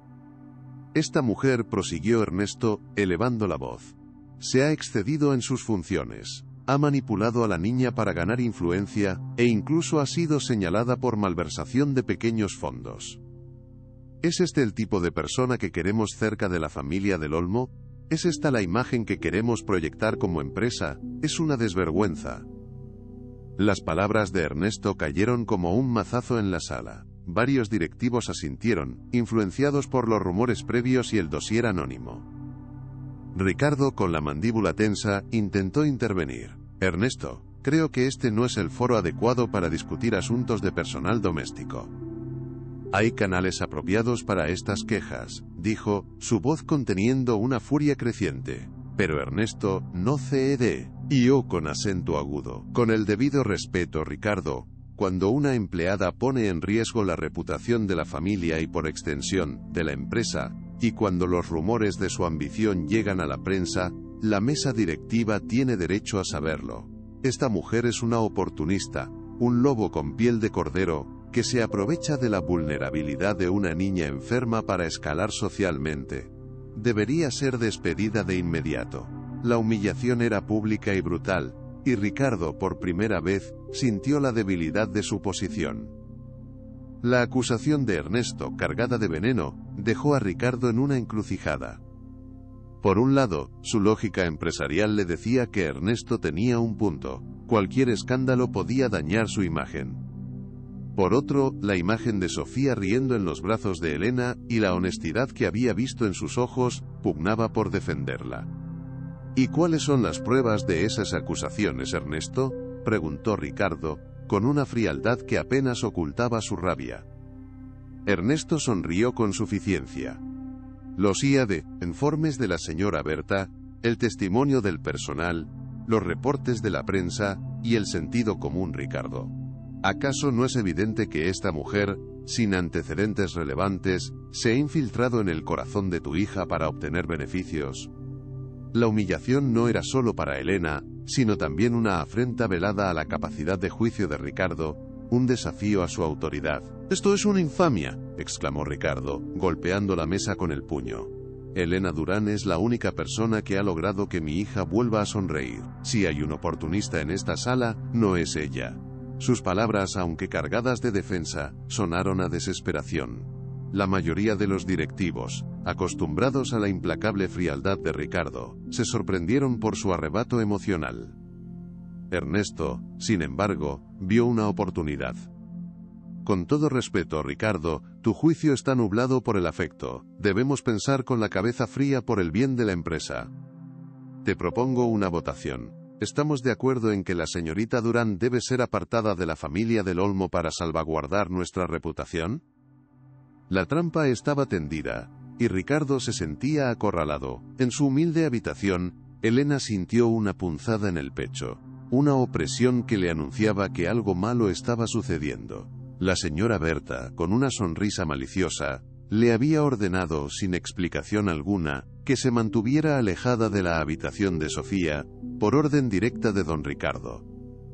Esta mujer, prosiguió Ernesto, elevando la voz, se ha excedido en sus funciones, ha manipulado a la niña para ganar influencia, e incluso ha sido señalada por malversación de pequeños fondos. ¿Es este el tipo de persona que queremos cerca de la familia del Olmo? ¿Es esta la imagen que queremos proyectar como empresa? Es una desvergüenza. Las palabras de Ernesto cayeron como un mazazo en la sala. Varios directivos asintieron, influenciados por los rumores previos y el dossier anónimo. Ricardo, con la mandíbula tensa, intentó intervenir. Ernesto, creo que este no es el foro adecuado para discutir asuntos de personal doméstico. Hay canales apropiados para estas quejas, dijo, su voz conteniendo una furia creciente. Pero Ernesto, no cede. Y yo con acento agudo. Con el debido respeto, Ricardo, cuando una empleada pone en riesgo la reputación de la familia y por extensión, de la empresa, y cuando los rumores de su ambición llegan a la prensa, la mesa directiva tiene derecho a saberlo. Esta mujer es una oportunista, un lobo con piel de cordero, que se aprovecha de la vulnerabilidad de una niña enferma para escalar socialmente. Debería ser despedida de inmediato. La humillación era pública y brutal, y Ricardo por primera vez sintió la debilidad de su posición. La acusación de Ernesto, cargada de veneno, dejó a Ricardo en una encrucijada. Por un lado, su lógica empresarial le decía que Ernesto tenía un punto, cualquier escándalo podía dañar su imagen. Por otro, la imagen de Sofía riendo en los brazos de Elena y la honestidad que había visto en sus ojos, pugnaba por defenderla. ¿Y cuáles son las pruebas de esas acusaciones, Ernesto?, preguntó Ricardo, con una frialdad que apenas ocultaba su rabia. Ernesto sonrió con suficiencia. Los informes de la señora Berta, el testimonio del personal, los reportes de la prensa, y el sentido común, Ricardo. ¿Acaso no es evidente que esta mujer, sin antecedentes relevantes, se ha infiltrado en el corazón de tu hija para obtener beneficios? La humillación no era solo para Elena, sino también una afrenta velada a la capacidad de juicio de Ricardo, un desafío a su autoridad. «Esto es una infamia», exclamó Ricardo, golpeando la mesa con el puño. Elena Durán es la única persona que ha logrado que mi hija vuelva a sonreír. Si hay un oportunista en esta sala, no es ella. Sus palabras, aunque cargadas de defensa, sonaron a desesperación. La mayoría de los directivos, acostumbrados a la implacable frialdad de Ricardo, se sorprendieron por su arrebato emocional. Ernesto, sin embargo, vio una oportunidad. Con todo respeto, Ricardo, tu juicio está nublado por el afecto. Debemos pensar con la cabeza fría por el bien de la empresa. Te propongo una votación. ¿Estamos de acuerdo en que la señorita Durán debe ser apartada de la familia del Olmo para salvaguardar nuestra reputación? La trampa estaba tendida, y Ricardo se sentía acorralado. En su humilde habitación, Elena sintió una punzada en el pecho, una opresión que le anunciaba que algo malo estaba sucediendo. La señora Berta, con una sonrisa maliciosa, le había ordenado, sin explicación alguna, que se mantuviera alejada de la habitación de Sofía, por orden directa de don Ricardo.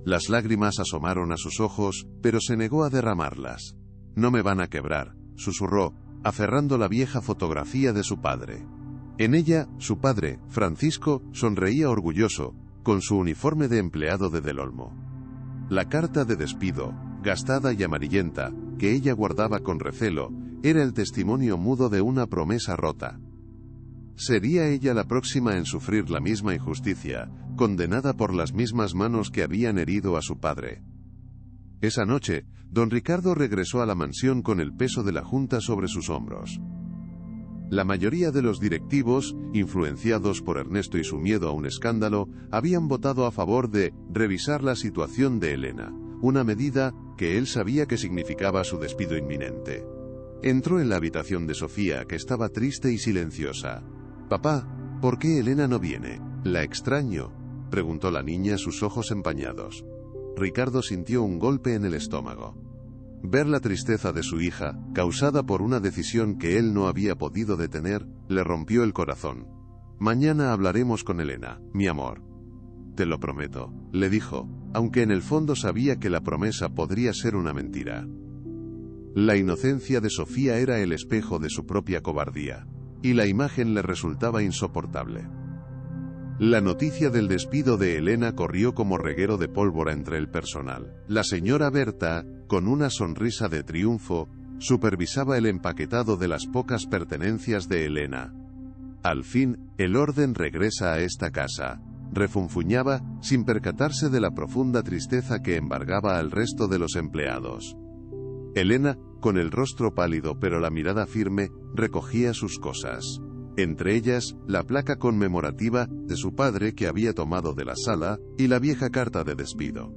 Las lágrimas asomaron a sus ojos, pero se negó a derramarlas. «No me van a quebrar», susurró, aferrando la vieja fotografía de su padre. En ella, su padre, Francisco, sonreía orgulloso, con su uniforme de empleado de Del Olmo. La carta de despido, gastada y amarillenta, que ella guardaba con recelo, era el testimonio mudo de una promesa rota. ¿Sería ella la próxima en sufrir la misma injusticia, condenada por las mismas manos que habían herido a su padre? Esa noche, don Ricardo regresó a la mansión con el peso de la Junta sobre sus hombros. La mayoría de los directivos, influenciados por Ernesto y su miedo a un escándalo, habían votado a favor de revisar la situación de Elena, una medida que él sabía que significaba su despido inminente. Entró en la habitación de Sofía, que estaba triste y silenciosa. «Papá, ¿por qué Elena no viene? ¿La extraño?», preguntó la niña, sus ojos empañados. Ricardo sintió un golpe en el estómago. Ver la tristeza de su hija, causada por una decisión que él no había podido detener, le rompió el corazón. «Mañana hablaremos con Elena, mi amor». «Te lo prometo», le dijo, aunque en el fondo sabía que la promesa podría ser una mentira. La inocencia de Sofía era el espejo de su propia cobardía, y la imagen le resultaba insoportable. La noticia del despido de Elena corrió como reguero de pólvora entre el personal. La señora Berta, con una sonrisa de triunfo, supervisaba el empaquetado de las pocas pertenencias de Elena. «Al fin, el orden regresa a esta casa», refunfuñaba, sin percatarse de la profunda tristeza que embargaba al resto de los empleados. Elena, con el rostro pálido pero la mirada firme, recogía sus cosas. Entre ellas, la placa conmemorativa de su padre que había tomado de la sala, y la vieja carta de despido.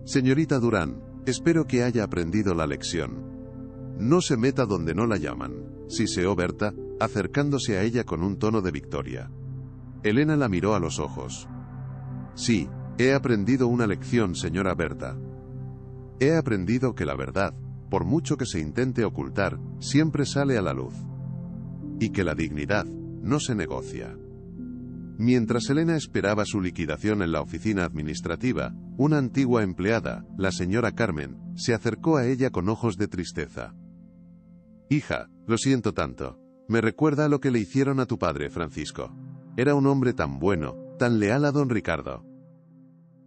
«Señorita Durán, espero que haya aprendido la lección. No se meta donde no la llaman», siseó Berta, acercándose a ella con un tono de victoria. Elena la miró a los ojos. «Sí, he aprendido una lección, señora Berta. He aprendido que la verdad, por mucho que se intente ocultar, siempre sale a la luz. Y que la dignidad no se negocia». Mientras Elena esperaba su liquidación en la oficina administrativa, una antigua empleada, la señora Carmen, se acercó a ella con ojos de tristeza. «Hija, lo siento tanto. Me recuerda a lo que le hicieron a tu padre, Francisco. Era un hombre tan bueno, tan leal a don Ricardo.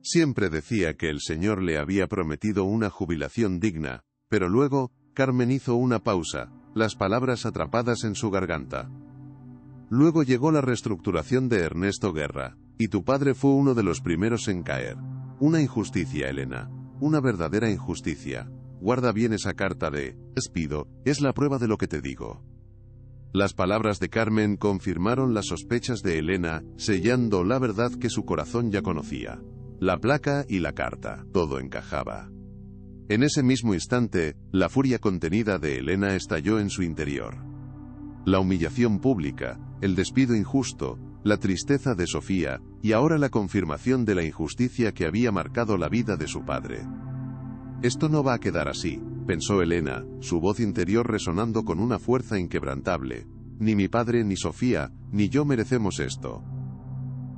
Siempre decía que el señor le había prometido una jubilación digna, pero luego, Carmen hizo una pausa, las palabras atrapadas en su garganta. Luego llegó la reestructuración de Ernesto Guerra, y tu padre fue uno de los primeros en caer. Una injusticia, Elena, una verdadera injusticia. Guarda bien esa carta de despido, es la prueba de lo que te digo». Las palabras de Carmen confirmaron las sospechas de Elena, sellando la verdad que su corazón ya conocía. La placa y la carta, todo encajaba. En ese mismo instante, la furia contenida de Elena estalló en su interior. La humillación pública, el despido injusto, la tristeza de Sofía, y ahora la confirmación de la injusticia que había marcado la vida de su padre. «Esto no va a quedar así», pensó Elena, su voz interior resonando con una fuerza inquebrantable. «Ni mi padre, ni Sofía, ni yo merecemos esto».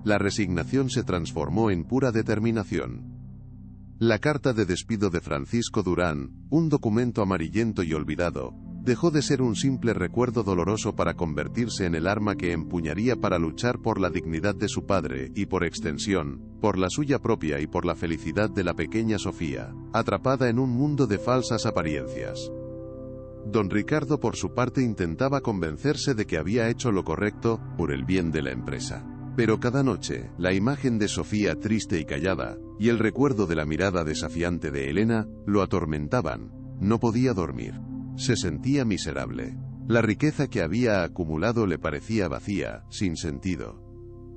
La resignación se transformó en pura determinación. La carta de despido de Francisco Durán, un documento amarillento y olvidado, dejó de ser un simple recuerdo doloroso para convertirse en el arma que empuñaría para luchar por la dignidad de su padre y, por extensión, por la suya propia y por la felicidad de la pequeña Sofía, atrapada en un mundo de falsas apariencias. Don Ricardo, por su parte, intentaba convencerse de que había hecho lo correcto por el bien de la empresa. Pero cada noche, la imagen de Sofía triste y callada, y el recuerdo de la mirada desafiante de Elena, lo atormentaban. No podía dormir. Se sentía miserable. La riqueza que había acumulado le parecía vacía, sin sentido.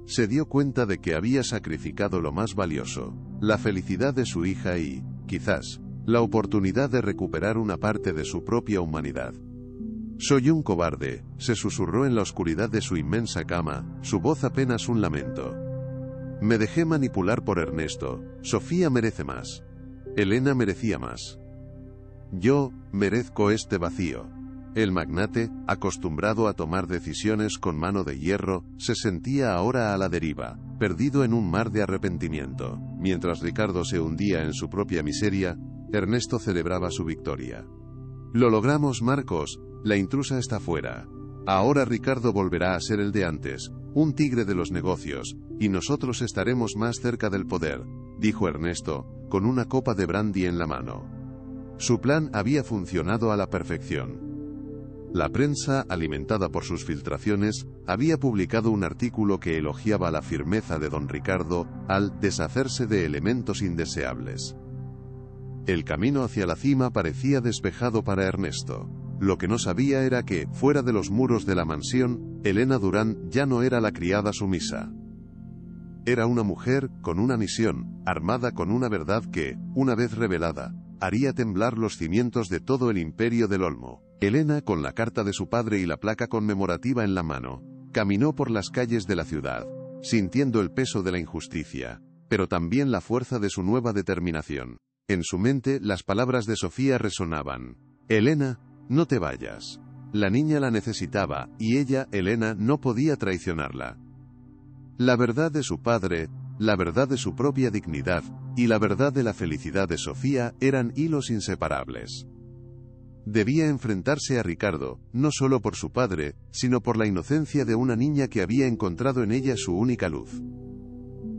Se dio cuenta de que había sacrificado lo más valioso, la felicidad de su hija y, quizás, la oportunidad de recuperar una parte de su propia humanidad. «Soy un cobarde», se susurró en la oscuridad de su inmensa cama, su voz apenas un lamento. «Me dejé manipular por Ernesto. Sofía merece más. Elena merecía más. Yo merezco este vacío». El magnate, acostumbrado a tomar decisiones con mano de hierro, se sentía ahora a la deriva, perdido en un mar de arrepentimiento. Mientras Ricardo se hundía en su propia miseria, Ernesto celebraba su victoria. «Lo logramos, Marcos, la intrusa está fuera. Ahora Ricardo volverá a ser el de antes, un tigre de los negocios, y nosotros estaremos más cerca del poder, dijo Ernesto, con una copa de brandy en la mano. Su plan había funcionado a la perfección. La prensa, alimentada por sus filtraciones, había publicado un artículo que elogiaba la firmeza de don Ricardo al deshacerse de elementos indeseables. El camino hacia la cima parecía despejado para Ernesto. Lo que no sabía era que, fuera de los muros de la mansión, Elena Durán ya no era la criada sumisa. Era una mujer con una misión, armada con una verdad que, una vez revelada, haría temblar los cimientos de todo el imperio del Olmo. Elena, con la carta de su padre y la placa conmemorativa en la mano, caminó por las calles de la ciudad, sintiendo el peso de la injusticia, pero también la fuerza de su nueva determinación. En su mente, las palabras de Sofía resonaban. Elena, no te vayas. La niña la necesitaba, y ella, Elena, no podía traicionarla. La verdad de su padre, la verdad de su propia dignidad, y la verdad de la felicidad de Sofía eran hilos inseparables. Debía enfrentarse a Ricardo, no solo por su padre, sino por la inocencia de una niña que había encontrado en ella su única luz.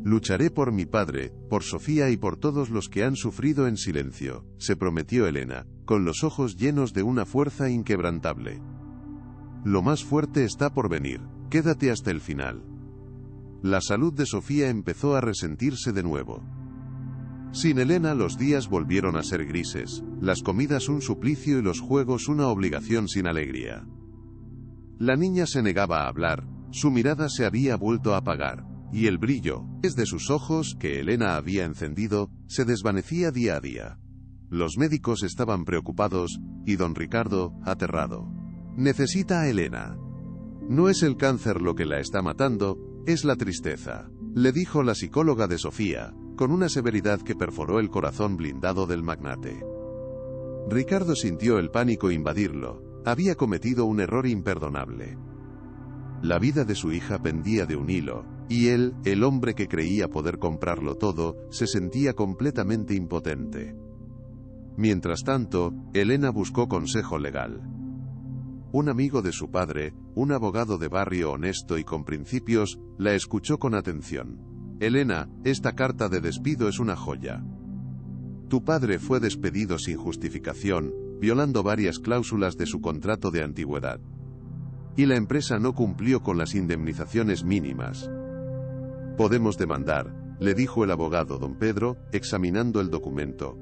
Lucharé por mi padre, por Sofía y por todos los que han sufrido en silencio, se prometió Elena, con los ojos llenos de una fuerza inquebrantable. Lo más fuerte está por venir, quédate hasta el final. La salud de Sofía empezó a resentirse de nuevo. Sin Elena los días volvieron a ser grises, las comidas un suplicio y los juegos una obligación sin alegría. La niña se negaba a hablar, su mirada se había vuelto a apagar, y el brillo, de sus ojos, que Elena había encendido, se desvanecía día a día. Los médicos estaban preocupados, y don Ricardo, aterrado. Necesita a Elena. No es el cáncer lo que la está matando, es la tristeza, le dijo la psicóloga de Sofía, con una severidad que perforó el corazón blindado del magnate. Ricardo sintió el pánico invadirlo, había cometido un error imperdonable. La vida de su hija pendía de un hilo, y él, el hombre que creía poder comprarlo todo, se sentía completamente impotente. Mientras tanto, Elena buscó consejo legal. Un amigo de su padre, un abogado de barrio honesto y con principios, la escuchó con atención. Elena, esta carta de despido es una joya. Tu padre fue despedido sin justificación, violando varias cláusulas de su contrato de antigüedad. Y la empresa no cumplió con las indemnizaciones mínimas. Podemos demandar, le dijo el abogado don Pedro, examinando el documento.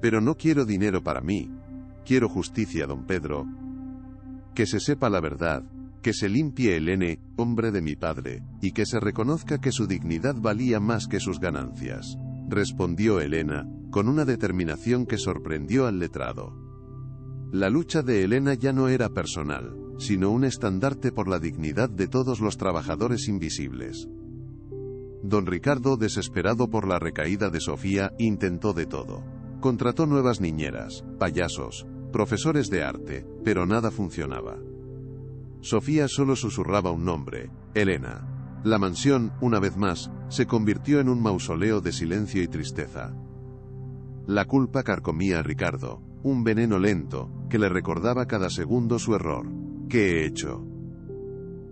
Pero no quiero dinero para mí. Quiero justicia, don Pedro. Que se sepa la verdad, que se limpie el hombre de mi padre, y que se reconozca que su dignidad valía más que sus ganancias, respondió Elena, con una determinación que sorprendió al letrado. La lucha de Elena ya no era personal, sino un estandarte por la dignidad de todos los trabajadores invisibles. Don Ricardo, desesperado por la recaída de Sofía, intentó de todo. Contrató nuevas niñeras, payasos, profesores de arte, pero nada funcionaba. Sofía solo susurraba un nombre, Elena. La mansión, una vez más, se convirtió en un mausoleo de silencio y tristeza. La culpa carcomía a Ricardo, un veneno lento, que le recordaba cada segundo su error. ¿Qué he hecho?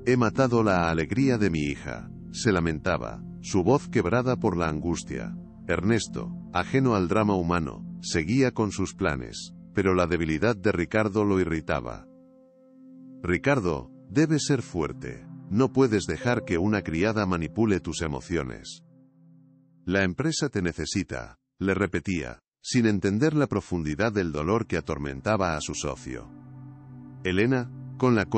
He matado la alegría de mi hija, se lamentaba, su voz quebrada por la angustia. Ernesto, ajeno al drama humano, seguía con sus planes, pero la debilidad de Ricardo lo irritaba. Ricardo, debes ser fuerte, no puedes dejar que una criada manipule tus emociones. La empresa te necesita, le repetía, sin entender la profundidad del dolor que atormentaba a su socio. Elena, con la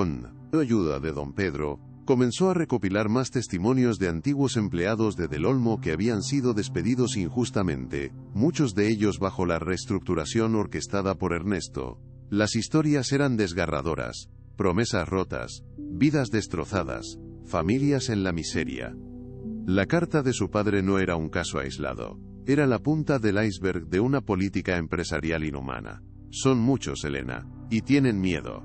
ayuda de don Pedro, comenzó a recopilar más testimonios de antiguos empleados de Del Olmo que habían sido despedidos injustamente, muchos de ellos bajo la reestructuración orquestada por Ernesto. Las historias eran desgarradoras, promesas rotas, vidas destrozadas, familias en la miseria. La carta de su padre no era un caso aislado, era la punta del iceberg de una política empresarial inhumana. Son muchos, Elena, y tienen miedo.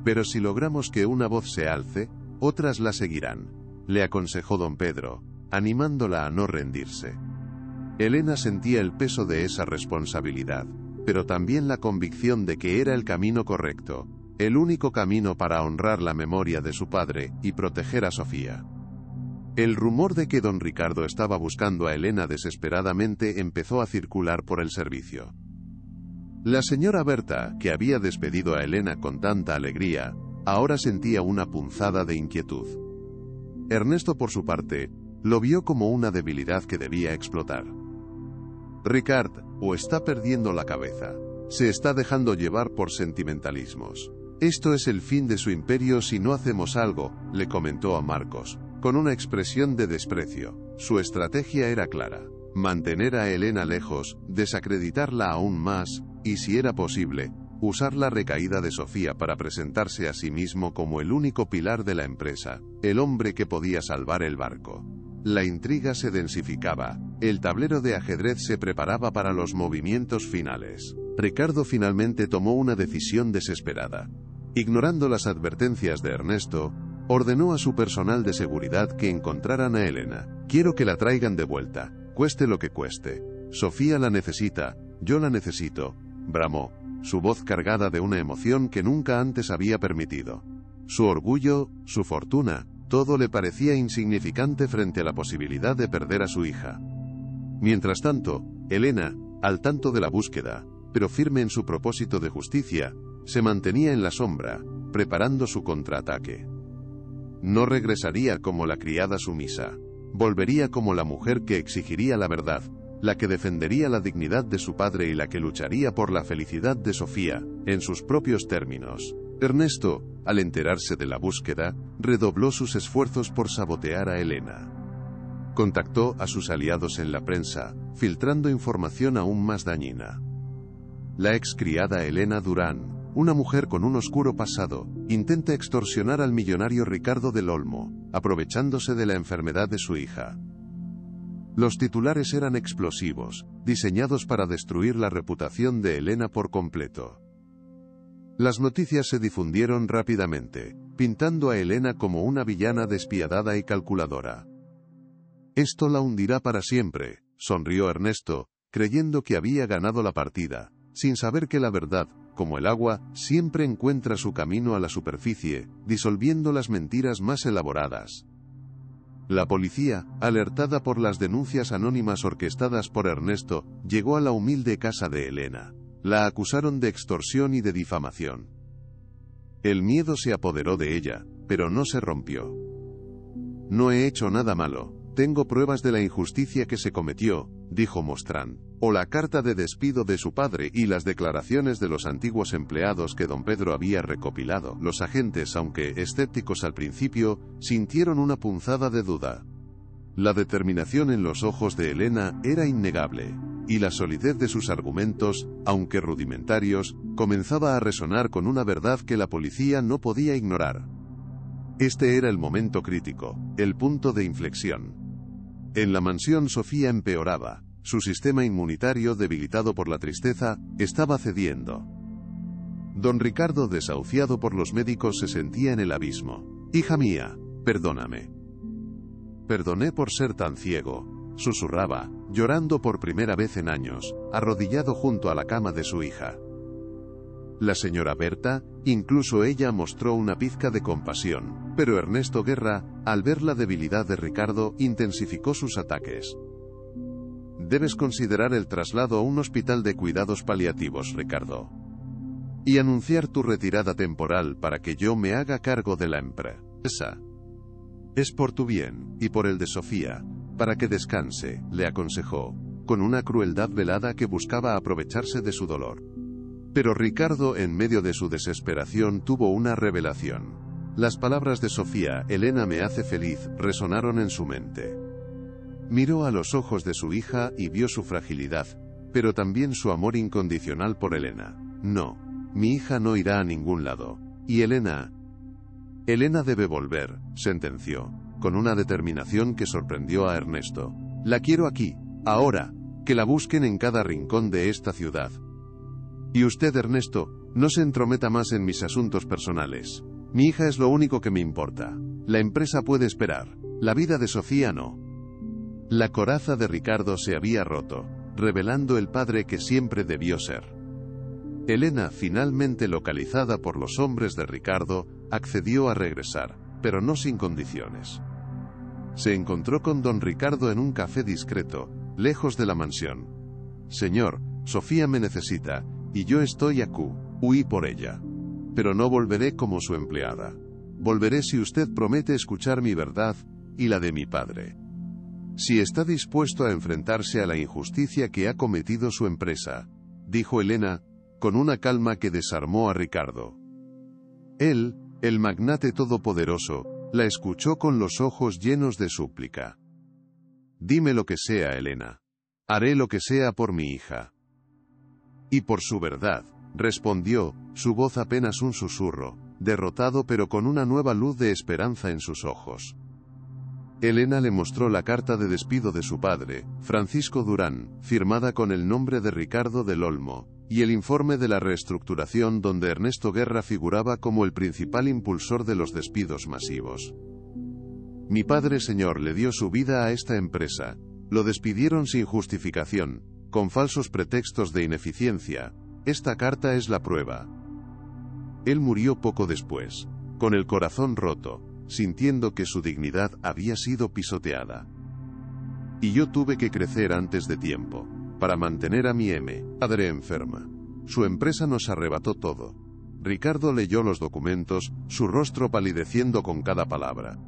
Pero si logramos que una voz se alce, otras la seguirán, le aconsejó don Pedro, animándola a no rendirse. Elena sentía el peso de esa responsabilidad, pero también la convicción de que era el camino correcto. el único camino para honrar la memoria de su padre y proteger a Sofía. El rumor de que don Ricardo estaba buscando a Elena desesperadamente empezó a circular por el servicio. La señora Berta, que había despedido a Elena con tanta alegría, ahora sentía una punzada de inquietud. Ernesto, por su parte, lo vio como una debilidad que debía explotar. Ricard, o está perdiendo la cabeza. Se está dejando llevar por sentimentalismos. Esto es el fin de su imperio si no hacemos algo, le comentó a Marcos, con una expresión de desprecio. Su estrategia era clara: mantener a Elena lejos, desacreditarla aún más, y si era posible, usar la recaída de Sofía para presentarse a sí mismo como el único pilar de la empresa, el hombre que podía salvar el barco. La intriga se densificaba, el tablero de ajedrez se preparaba para los movimientos finales. Ricardo finalmente tomó una decisión desesperada. Ignorando las advertencias de Ernesto, ordenó a su personal de seguridad que encontraran a Elena. Quiero que la traigan de vuelta, cueste lo que cueste. Sofía la necesita, yo la necesito, bramó, su voz cargada de una emoción que nunca antes había permitido. Su orgullo, su fortuna, todo le parecía insignificante frente a la posibilidad de perder a su hija. Mientras tanto, Elena, al tanto de la búsqueda, pero firme en su propósito de justicia, se mantenía en la sombra, preparando su contraataque. No regresaría como la criada sumisa. Volvería como la mujer que exigiría la verdad, la que defendería la dignidad de su padre y la que lucharía por la felicidad de Sofía, en sus propios términos. Ernesto, al enterarse de la búsqueda, redobló sus esfuerzos por sabotear a Elena. Contactó a sus aliados en la prensa, filtrando información aún más dañina. La excriada Elena Durán, una mujer con un oscuro pasado, intenta extorsionar al millonario Ricardo del Olmo, aprovechándose de la enfermedad de su hija. Los titulares eran explosivos, diseñados para destruir la reputación de Elena por completo. Las noticias se difundieron rápidamente, pintando a Elena como una villana despiadada y calculadora. Esto la hundirá para siempre, sonrió Ernesto, creyendo que había ganado la partida, sin saber que la verdad, como el agua, siempre encuentra su camino a la superficie, disolviendo las mentiras más elaboradas. La policía, alertada por las denuncias anónimas orquestadas por Ernesto, llegó a la humilde casa de Elena. La acusaron de extorsión y de difamación. El miedo se apoderó de ella, pero no se rompió. No he hecho nada malo, tengo pruebas de la injusticia que se cometió, dijo Mostrán, o la carta de despido de su padre y las declaraciones de los antiguos empleados que don Pedro había recopilado. Los agentes, aunque escépticos al principio, sintieron una punzada de duda. La determinación en los ojos de Elena era innegable, y la solidez de sus argumentos, aunque rudimentarios, comenzaba a resonar con una verdad que la policía no podía ignorar. Este era el momento crítico, el punto de inflexión. En la mansión Sofía empeoraba, su sistema inmunitario, debilitado por la tristeza, estaba cediendo. Don Ricardo, desahuciado por los médicos, se sentía en el abismo. «Hija mía, perdóname». «Perdoné por ser tan ciego», susurraba, llorando por primera vez en años, arrodillado junto a la cama de su hija. La señora Berta, incluso ella mostró una pizca de compasión, pero Ernesto Guerra, al ver la debilidad de Ricardo, intensificó sus ataques. «Debes considerar el traslado a un hospital de cuidados paliativos, Ricardo. Y anunciar tu retirada temporal para que yo me haga cargo de la empresa. Es por tu bien, y por el de Sofía, para que descanse», le aconsejó, con una crueldad velada que buscaba aprovecharse de su dolor. Pero Ricardo, en medio de su desesperación, tuvo una revelación. Las palabras de Sofía, «Elena me hace feliz», resonaron en su mente. Miró a los ojos de su hija y vio su fragilidad, pero también su amor incondicional por Elena. «No, mi hija no irá a ningún lado. Y Elena debe volver», sentenció, con una determinación que sorprendió a Ernesto. «La quiero aquí, ahora, que la busquen en cada rincón de esta ciudad. Y usted, Ernesto, no se entrometa más en mis asuntos personales. Mi hija es lo único que me importa. La empresa puede esperar, la vida de Sofía no». La coraza de Ricardo se había roto, revelando el padre que siempre debió ser. Elena, finalmente localizada por los hombres de Ricardo, accedió a regresar, pero no sin condiciones. Se encontró con don Ricardo en un café discreto, lejos de la mansión. «Señor, Sofía me necesita, y yo estoy aquí. Huí por ella. Pero no volveré como su empleada. Volveré si usted promete escuchar mi verdad, y la de mi padre. Si está dispuesto a enfrentarse a la injusticia que ha cometido su empresa», dijo Elena, con una calma que desarmó a Ricardo. Él, el magnate todopoderoso, la escuchó con los ojos llenos de súplica. «Dime lo que sea, Elena. Haré lo que sea por mi hija». «Y por su verdad», respondió, su voz apenas un susurro, derrotado pero con una nueva luz de esperanza en sus ojos. Elena le mostró la carta de despido de su padre, Francisco Durán, firmada con el nombre de Ricardo del Olmo, y el informe de la reestructuración donde Ernesto Guerra figuraba como el principal impulsor de los despidos masivos. «Mi padre, señor, le dio su vida a esta empresa. Lo despidieron sin justificación, con falsos pretextos de ineficiencia. Esta carta es la prueba». Él murió poco después, con el corazón roto, sintiendo que su dignidad había sido pisoteada. Y yo tuve que crecer antes de tiempo, para mantener a mi madre enferma. Su empresa nos arrebató todo. Ricardo leyó los documentos, su rostro palideciendo con cada palabra.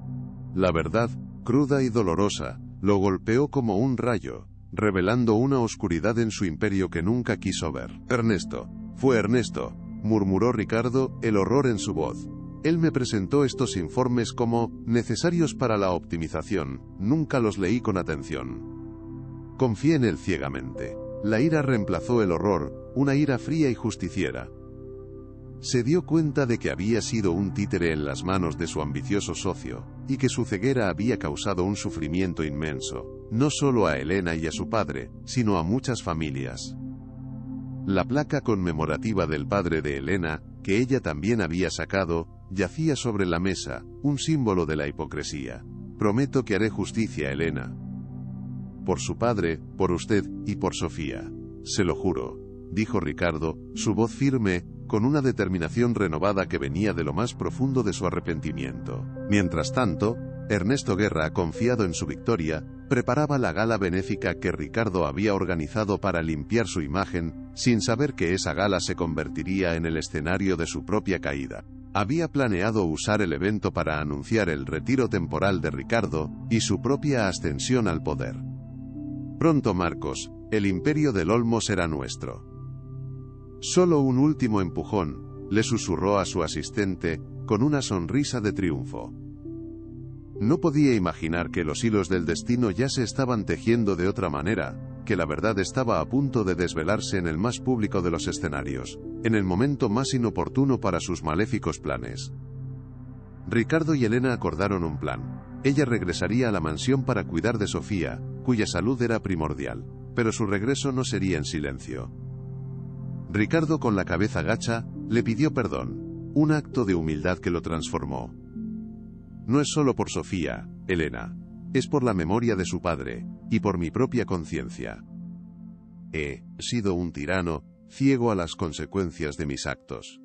La verdad, cruda y dolorosa, lo golpeó como un rayo, revelando una oscuridad en su imperio que nunca quiso ver. «Ernesto, fue Ernesto», murmuró Ricardo, el horror en su voz. «Él me presentó estos informes como necesarios para la optimización, nunca los leí con atención. Confié en él ciegamente. La ira reemplazó el horror, una ira fría y justiciera. Se dio cuenta de que había sido un títere en las manos de su ambicioso socio, y que su ceguera había causado un sufrimiento inmenso, no solo a Elena y a su padre, sino a muchas familias». La placa conmemorativa del padre de Elena, que ella también había sacado, yacía sobre la mesa, un símbolo de la hipocresía. «Prometo que haré justicia, Elena. Por su padre, por usted, y por Sofía. Se lo juro», dijo Ricardo, su voz firme, con una determinación renovada que venía de lo más profundo de su arrepentimiento. Mientras tanto, Ernesto Guerra, confiado en su victoria, preparaba la gala benéfica que Ricardo había organizado para limpiar su imagen, sin saber que esa gala se convertiría en el escenario de su propia caída. Había planeado usar el evento para anunciar el retiro temporal de Ricardo, y su propia ascensión al poder. «Pronto, Marcos, el imperio del Olmo será nuestro». «Solo un último empujón», le susurró a su asistente, con una sonrisa de triunfo. No podía imaginar que los hilos del destino ya se estaban tejiendo de otra manera, que la verdad estaba a punto de desvelarse en el más público de los escenarios, en el momento más inoportuno para sus maléficos planes. Ricardo y Elena acordaron un plan. Ella regresaría a la mansión para cuidar de Sofía, cuya salud era primordial, pero su regreso no sería en silencio. Ricardo, con la cabeza gacha, le pidió perdón, un acto de humildad que lo transformó. «No es solo por Sofía, Elena. Es por la memoria de su padre, y por mi propia conciencia. He sido un tirano, ciego a las consecuencias de mis actos.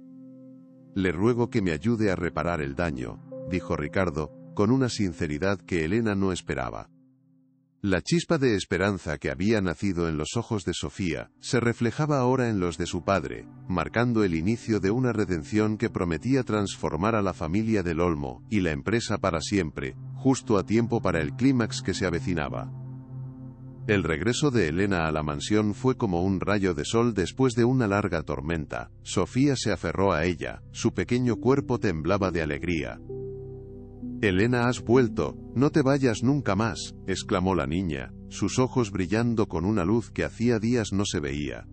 Le ruego que me ayude a reparar el daño», dijo Ricardo, con una sinceridad que Elena no esperaba. La chispa de esperanza que había nacido en los ojos de Sofía, se reflejaba ahora en los de su padre, marcando el inicio de una redención que prometía transformar a la familia del Olmo, y la empresa para siempre, justo a tiempo para el clímax que se avecinaba. El regreso de Elena a la mansión fue como un rayo de sol después de una larga tormenta. Sofía se aferró a ella, su pequeño cuerpo temblaba de alegría. «Elena, has vuelto, no te vayas nunca más», exclamó la niña, sus ojos brillando con una luz que hacía días no se veía.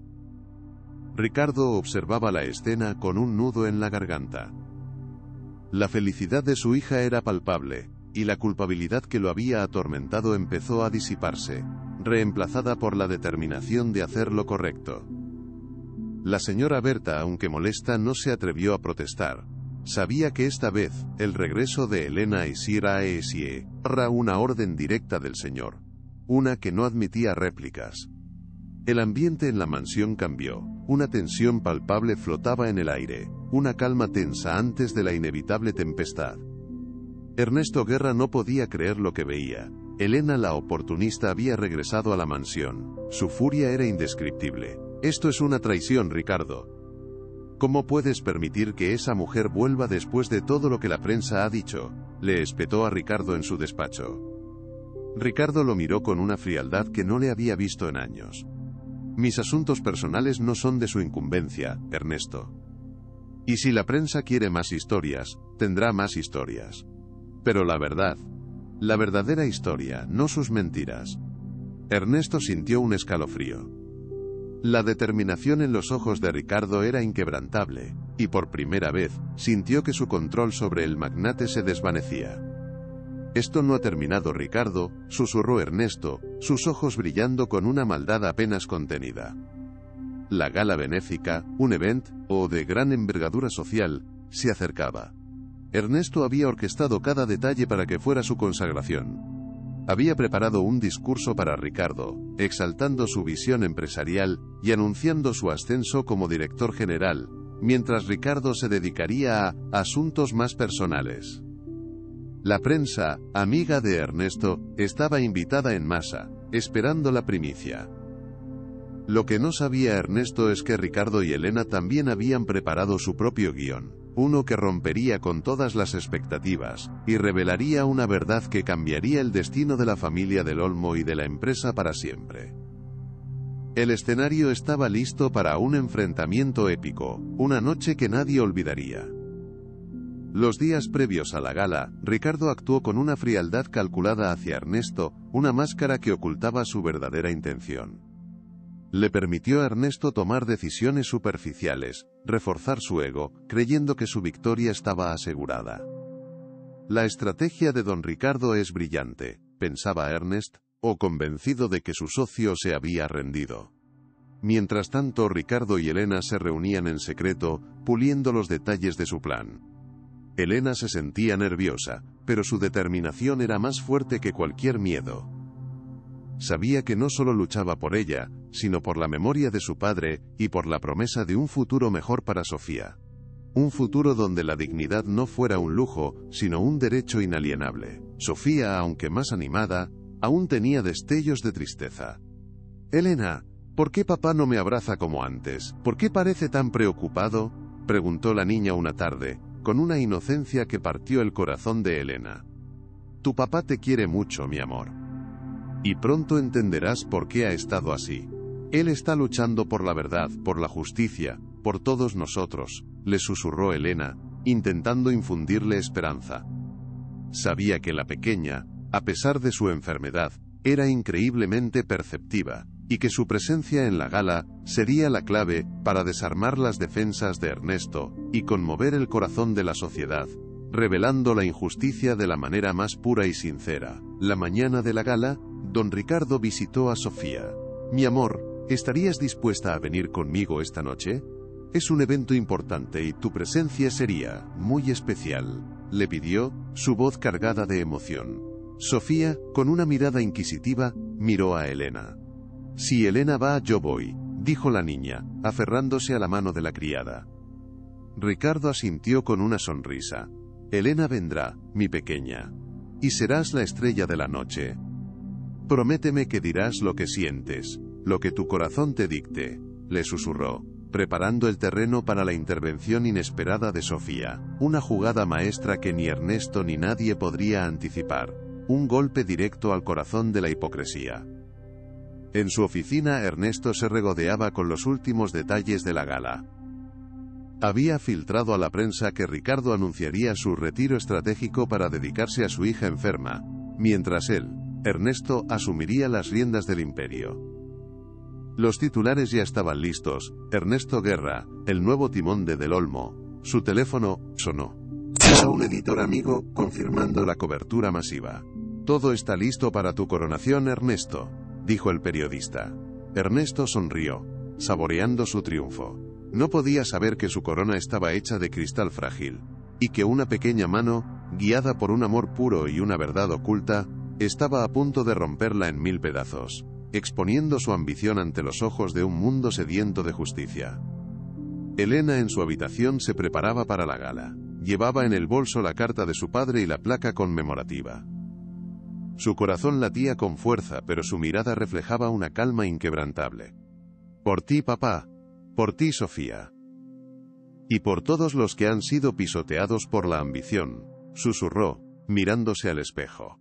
Ricardo observaba la escena con un nudo en la garganta. La felicidad de su hija era palpable, y la culpabilidad que lo había atormentado empezó a disiparse, reemplazada por la determinación de hacer lo correcto. La señora Berta, aunque molesta, no se atrevió a protestar. Sabía que esta vez, el regreso de Elena y Sira era una orden directa del señor. Una que no admitía réplicas. El ambiente en la mansión cambió. una tensión palpable flotaba en el aire, una calma tensa antes de la inevitable tempestad. Ernesto Guerra no podía creer lo que veía. Elena, la oportunista, había regresado a la mansión. Su furia era indescriptible. «Esto es una traición, Ricardo. ¿Cómo puedes permitir que esa mujer vuelva después de todo lo que la prensa ha dicho?», le espetó a Ricardo en su despacho. Ricardo lo miró con una frialdad que no le había visto en años. «Mis asuntos personales no son de su incumbencia, Ernesto. Y si la prensa quiere más historias, tendrá más historias. Pero la verdad, la verdadera historia, no sus mentiras». Ernesto sintió un escalofrío. La determinación en los ojos de Ricardo era inquebrantable, y por primera vez, sintió que su control sobre el magnate se desvanecía. «Esto no ha terminado, Ricardo», susurró Ernesto, sus ojos brillando con una maldad apenas contenida. La gala benéfica, un evento de gran envergadura social, se acercaba. Ernesto había orquestado cada detalle para que fuera su consagración. Había preparado un discurso para Ricardo, exaltando su visión empresarial y anunciando su ascenso como director general, mientras Ricardo se dedicaría a asuntos más personales. La prensa, amiga de Ernesto, estaba invitada en masa, esperando la primicia. Lo que no sabía Ernesto es que Ricardo y Elena también habían preparado su propio guión, uno que rompería con todas las expectativas, y revelaría una verdad que cambiaría el destino de la familia del Olmo y de la empresa para siempre. El escenario estaba listo para un enfrentamiento épico, una noche que nadie olvidaría. Los días previos a la gala, Ricardo actuó con una frialdad calculada hacia Ernesto, una máscara que ocultaba su verdadera intención. Le permitió a Ernesto tomar decisiones superficiales, reforzar su ego, creyendo que su victoria estaba asegurada. «La estrategia de don Ricardo es brillante», pensaba Ernest, convencido de que su socio se había rendido. Mientras tanto, Ricardo y Elena se reunían en secreto, puliendo los detalles de su plan. Elena se sentía nerviosa, pero su determinación era más fuerte que cualquier miedo. Sabía que no solo luchaba por ella, sino por la memoria de su padre, y por la promesa de un futuro mejor para Sofía. Un futuro donde la dignidad no fuera un lujo, sino un derecho inalienable. Sofía, aunque más animada, aún tenía destellos de tristeza. «Elena, ¿por qué papá no me abraza como antes? ¿Por qué parece tan preocupado?», preguntó la niña una tarde, con una inocencia que partió el corazón de Elena. «Tu papá te quiere mucho, mi amor. Y pronto entenderás por qué ha estado así. Él está luchando por la verdad, por la justicia, por todos nosotros», le susurró Elena, intentando infundirle esperanza. Sabía que la pequeña, a pesar de su enfermedad, era increíblemente perceptiva, y que su presencia en la gala sería la clave para desarmar las defensas de Ernesto y conmover el corazón de la sociedad, revelando la injusticia de la manera más pura y sincera. La mañana de la gala, don Ricardo visitó a Sofía. «Mi amor, ¿estarías dispuesta a venir conmigo esta noche? Es un evento importante y tu presencia sería muy especial», le pidió, su voz cargada de emoción. Sofía, con una mirada inquisitiva, miró a Elena. «Si Elena va, yo voy», dijo la niña, aferrándose a la mano de la criada. Ricardo asintió con una sonrisa. «Elena vendrá, mi pequeña. Y serás la estrella de la noche. Prométeme que dirás lo que sientes, lo que tu corazón te dicte», le susurró, preparando el terreno para la intervención inesperada de Sofía, una jugada maestra que ni Ernesto ni nadie podría anticipar, un golpe directo al corazón de la hipocresía. En su oficina, Ernesto se regodeaba con los últimos detalles de la gala. Había filtrado a la prensa que Ricardo anunciaría su retiro estratégico para dedicarse a su hija enferma, mientras él, Ernesto, asumiría las riendas del imperio. Los titulares ya estaban listos. Ernesto Guerra, el nuevo timón de Del Olmo. Su teléfono sonó. Era un editor amigo, confirmando la cobertura masiva. «Todo está listo para tu coronación, Ernesto», dijo el periodista. Ernesto sonrió, saboreando su triunfo. No podía saber que su corona estaba hecha de cristal frágil, y que una pequeña mano, guiada por un amor puro y una verdad oculta, estaba a punto de romperla en 1000 pedazos. exponiendo su ambición ante los ojos de un mundo sediento de justicia. Elena en su habitación se preparaba para la gala. Llevaba en el bolso la carta de su padre y la placa conmemorativa. Su corazón latía con fuerza, pero su mirada reflejaba una calma inquebrantable. «Por ti, papá. Por ti, Sofía. Y por todos los que han sido pisoteados por la ambición», susurró, mirándose al espejo.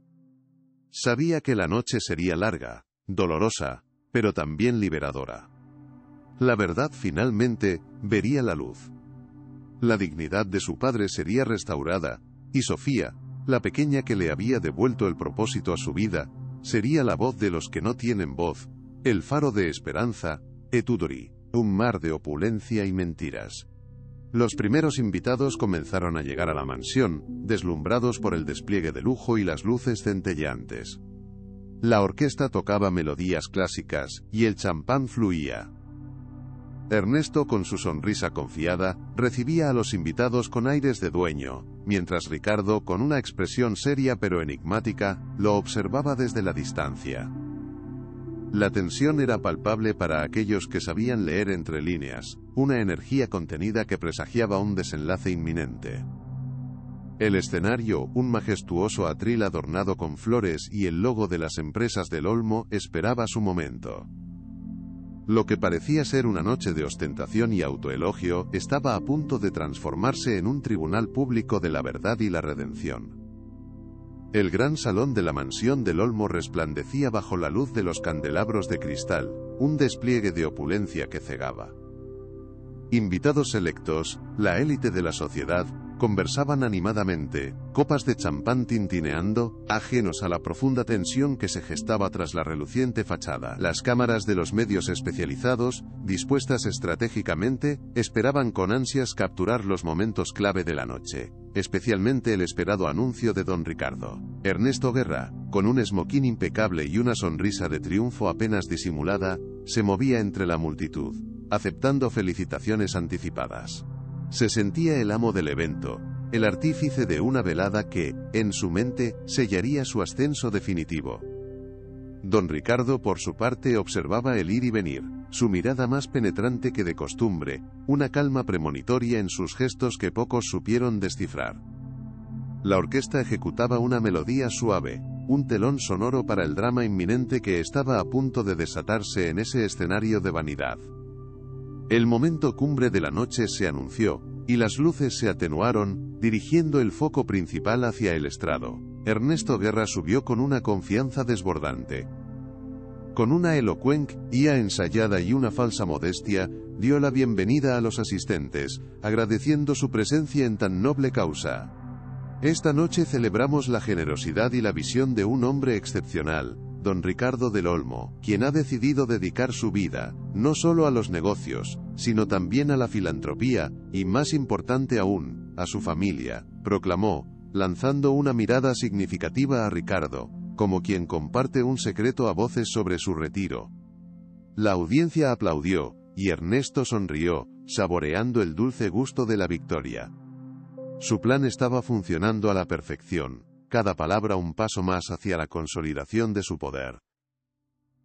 Sabía que la noche sería larga, dolorosa, pero también liberadora. La verdad finalmente vería la luz. La dignidad de su padre sería restaurada, y Sofía, la pequeña que le había devuelto el propósito a su vida, sería la voz de los que no tienen voz, el faro de esperanza, Etudori, un mar de opulencia y mentiras. Los primeros invitados comenzaron a llegar a la mansión, deslumbrados por el despliegue de lujo y las luces centelleantes. La orquesta tocaba melodías clásicas, y el champán fluía. Ernesto, con su sonrisa confiada, recibía a los invitados con aires de dueño, mientras Ricardo, con una expresión seria pero enigmática, lo observaba desde la distancia. La tensión era palpable para aquellos que sabían leer entre líneas, una energía contenida que presagiaba un desenlace inminente. El escenario, un majestuoso atril adornado con flores y el logo de las empresas del Olmo, esperaba su momento. Lo que parecía ser una noche de ostentación y autoelogio, estaba a punto de transformarse en un tribunal público de la verdad y la redención. El gran salón de la mansión del Olmo resplandecía bajo la luz de los candelabros de cristal, un despliegue de opulencia que cegaba. Invitados selectos, la élite de la sociedad, conversaban animadamente, copas de champán tintineando, ajenos a la profunda tensión que se gestaba tras la reluciente fachada. Las cámaras de los medios especializados, dispuestas estratégicamente, esperaban con ansias capturar los momentos clave de la noche, especialmente el esperado anuncio de don Ricardo. Ernesto Guerra, con un esmoquín impecable y una sonrisa de triunfo apenas disimulada, se movía entre la multitud, aceptando felicitaciones anticipadas. Se sentía el amo del evento, el artífice de una velada que, en su mente, sellaría su ascenso definitivo. Don Ricardo, por su parte, observaba el ir y venir, su mirada más penetrante que de costumbre, una calma premonitoria en sus gestos que pocos supieron descifrar. La orquesta ejecutaba una melodía suave, un telón sonoro para el drama inminente que estaba a punto de desatarse en ese escenario de vanidad. El momento cumbre de la noche se anunció, y las luces se atenuaron, dirigiendo el foco principal hacia el estrado. Ernesto Guerra subió con una confianza desbordante. Con una elocuencia ensayada y una falsa modestia, dio la bienvenida a los asistentes, agradeciendo su presencia en tan noble causa. Esta noche celebramos la generosidad y la visión de un hombre excepcional, don Ricardo del Olmo, quien ha decidido dedicar su vida, no solo a los negocios, sino también a la filantropía, y más importante aún, a su familia, proclamó, lanzando una mirada significativa a Ricardo, como quien comparte un secreto a voces sobre su retiro. La audiencia aplaudió, y Ernesto sonrió, saboreando el dulce gusto de la victoria. Su plan estaba funcionando a la perfección, cada palabra un paso más hacia la consolidación de su poder.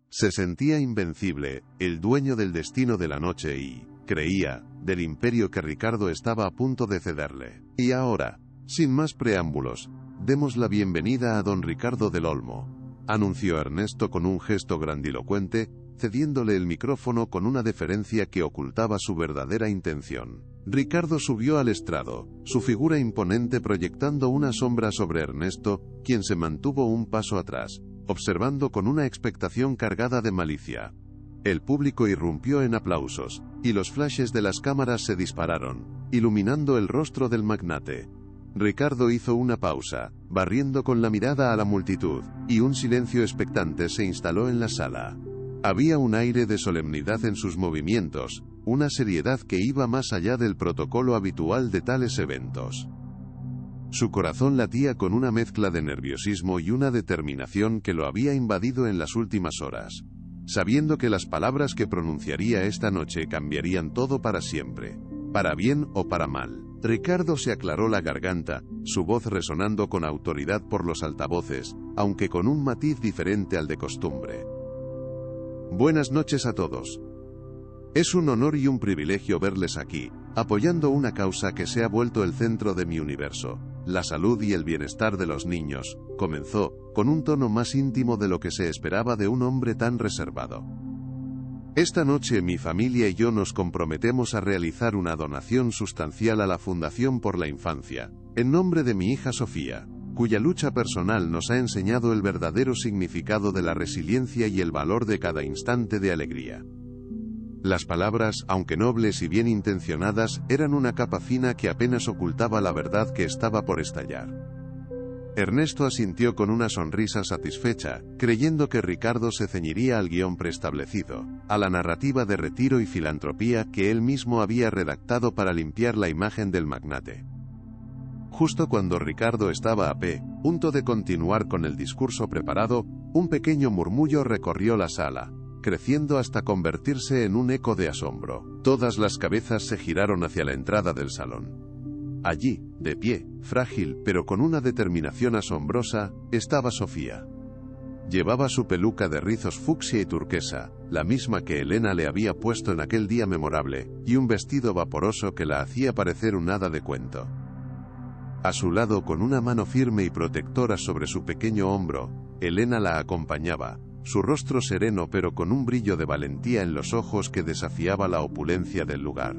Se sentía invencible, el dueño del destino de la noche y, creía, del imperio que Ricardo estaba a punto de cederle. Y ahora, sin más preámbulos, demos la bienvenida a don Ricardo del Olmo, anunció Ernesto con un gesto grandilocuente, cediéndole el micrófono con una deferencia que ocultaba su verdadera intención. Ricardo subió al estrado, su figura imponente proyectando una sombra sobre Ernesto, quien se mantuvo un paso atrás, observando con una expectación cargada de malicia. El público irrumpió en aplausos, y los flashes de las cámaras se dispararon, iluminando el rostro del magnate. Ricardo hizo una pausa, barriendo con la mirada a la multitud, y un silencio expectante se instaló en la sala. Había un aire de solemnidad en sus movimientos, una seriedad que iba más allá del protocolo habitual de tales eventos. Su corazón latía con una mezcla de nerviosismo y una determinación que lo había invadido en las últimas horas, sabiendo que las palabras que pronunciaría esta noche cambiarían todo para siempre, para bien o para mal. Ricardo se aclaró la garganta, su voz resonando con autoridad por los altavoces, aunque con un matiz diferente al de costumbre. Buenas noches a todos. Es un honor y un privilegio verles aquí, apoyando una causa que se ha vuelto el centro de mi universo, la salud y el bienestar de los niños, comenzó, con un tono más íntimo de lo que se esperaba de un hombre tan reservado. Esta noche mi familia y yo nos comprometemos a realizar una donación sustancial a la Fundación por la Infancia, en nombre de mi hija Sofía, cuya lucha personal nos ha enseñado el verdadero significado de la resiliencia y el valor de cada instante de alegría. Las palabras, aunque nobles y bien intencionadas, eran una capa fina que apenas ocultaba la verdad que estaba por estallar. Ernesto asintió con una sonrisa satisfecha, creyendo que Ricardo se ceñiría al guión preestablecido, a la narrativa de retiro y filantropía que él mismo había redactado para limpiar la imagen del magnate. Justo cuando Ricardo estaba a punto de continuar con el discurso preparado, un pequeño murmullo recorrió la sala, creciendo hasta convertirse en un eco de asombro. Todas las cabezas se giraron hacia la entrada del salón. Allí, de pie, frágil pero con una determinación asombrosa, estaba Sofía. Llevaba su peluca de rizos fucsia y turquesa, la misma que Elena le había puesto en aquel día memorable, y un vestido vaporoso que la hacía parecer un hada de cuento. A su lado, con una mano firme y protectora sobre su pequeño hombro, Elena la acompañaba, su rostro sereno pero con un brillo de valentía en los ojos que desafiaba la opulencia del lugar.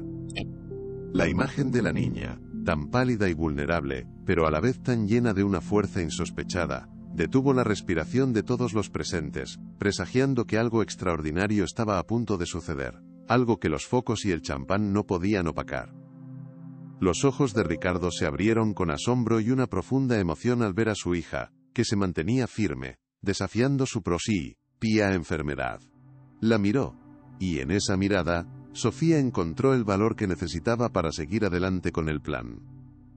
La imagen de la niña, tan pálida y vulnerable, pero a la vez tan llena de una fuerza insospechada, detuvo la respiración de todos los presentes, presagiando que algo extraordinario estaba a punto de suceder, algo que los focos y el champán no podían opacar. Los ojos de Ricardo se abrieron con asombro y una profunda emoción al ver a su hija, que se mantenía firme, desafiando su propia enfermedad. La miró, y en esa mirada, Sofía encontró el valor que necesitaba para seguir adelante con el plan.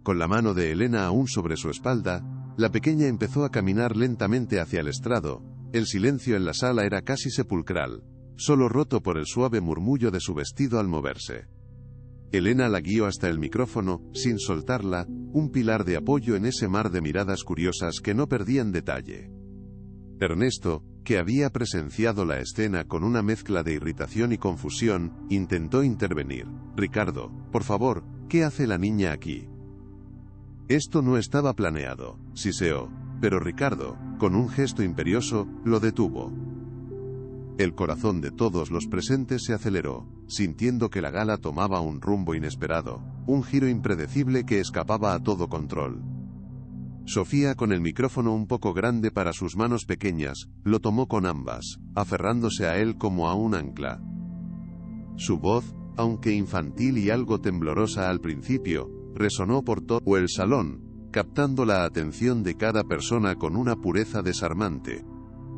Con la mano de Elena aún sobre su espalda, la pequeña empezó a caminar lentamente hacia el estrado. El silencio en la sala era casi sepulcral, solo roto por el suave murmullo de su vestido al moverse. Elena la guió hasta el micrófono, sin soltarla, un pilar de apoyo en ese mar de miradas curiosas que no perdían detalle. Ernesto, que había presenciado la escena con una mezcla de irritación y confusión, intentó intervenir. «Ricardo, por favor, ¿qué hace la niña aquí?» Esto no estaba planeado, siseó, pero Ricardo, con un gesto imperioso, lo detuvo. El corazón de todos los presentes se aceleró, sintiendo que la gala tomaba un rumbo inesperado, un giro impredecible que escapaba a todo control. Sofía, con el micrófono un poco grande para sus manos pequeñas, lo tomó con ambas, aferrándose a él como a un ancla. Su voz, aunque infantil y algo temblorosa al principio, resonó por todo el salón, captando la atención de cada persona con una pureza desarmante.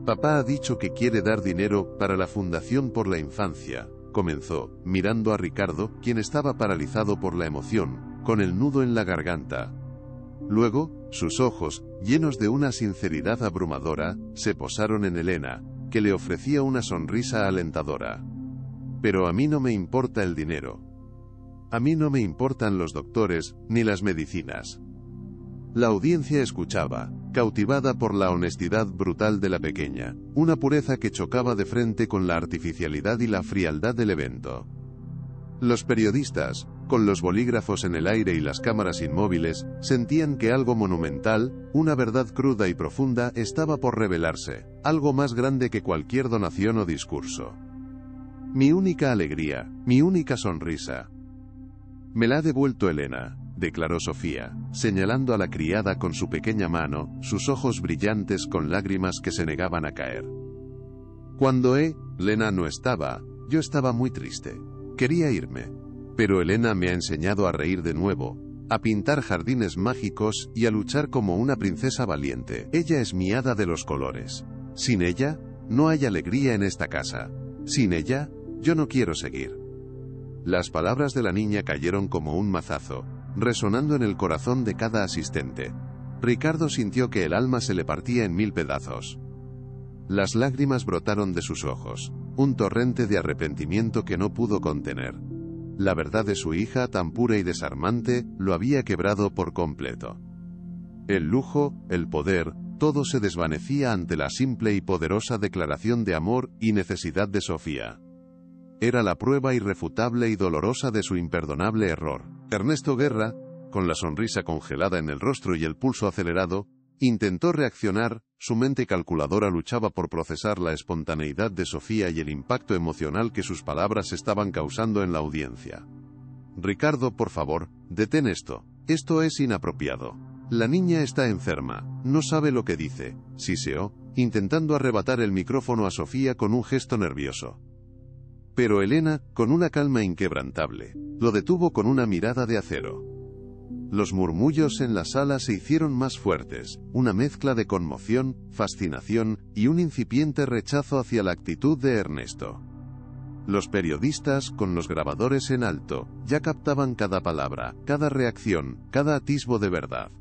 «Papá ha dicho que quiere dar dinero para la Fundación por la Infancia», comenzó, mirando a Ricardo, quien estaba paralizado por la emoción, con el nudo en la garganta. Luego, sus ojos, llenos de una sinceridad abrumadora, se posaron en Elena, que le ofrecía una sonrisa alentadora. «Pero a mí no me importa el dinero. A mí no me importan los doctores, ni las medicinas». La audiencia escuchaba, cautivada por la honestidad brutal de la pequeña, una pureza que chocaba de frente con la artificialidad y la frialdad del evento. Los periodistas, con los bolígrafos en el aire y las cámaras inmóviles, sentían que algo monumental, una verdad cruda y profunda, estaba por revelarse, algo más grande que cualquier donación o discurso. «Mi única alegría, mi única sonrisa. Me la ha devuelto Elena», declaró Sofía, señalando a la criada con su pequeña mano, sus ojos brillantes con lágrimas que se negaban a caer. «Cuando Elena no estaba, yo estaba muy triste. Quería irme. Pero Elena me ha enseñado a reír de nuevo, a pintar jardines mágicos y a luchar como una princesa valiente. Ella es mi hada de los colores. Sin ella, no hay alegría en esta casa. Sin ella, yo no quiero seguir». Las palabras de la niña cayeron como un mazazo, resonando en el corazón de cada asistente. Ricardo sintió que el alma se le partía en 1000 pedazos. Las lágrimas brotaron de sus ojos, un torrente de arrepentimiento que no pudo contener. La verdad de su hija, tan pura y desarmante, lo había quebrado por completo. El lujo, el poder, Todo se desvanecía ante la simple y poderosa declaración de amor y necesidad de Sofía. Era la prueba irrefutable y dolorosa de su imperdonable error. Ernesto Guerra, con la sonrisa congelada en el rostro y el pulso acelerado, intentó reaccionar. Su mente calculadora luchaba por procesar la espontaneidad de Sofía y el impacto emocional que sus palabras estaban causando en la audiencia. Ricardo, por favor, detén esto. Esto es inapropiado. La niña está enferma, no sabe lo que dice, siseó, intentando arrebatar el micrófono a Sofía con un gesto nervioso. Pero Elena, con una calma inquebrantable, lo detuvo con una mirada de acero. Los murmullos en la sala se hicieron más fuertes, una mezcla de conmoción, fascinación y un incipiente rechazo hacia la actitud de Ernesto. Los periodistas, con los grabadores en alto, ya captaban cada palabra, cada reacción, cada atisbo de verdad.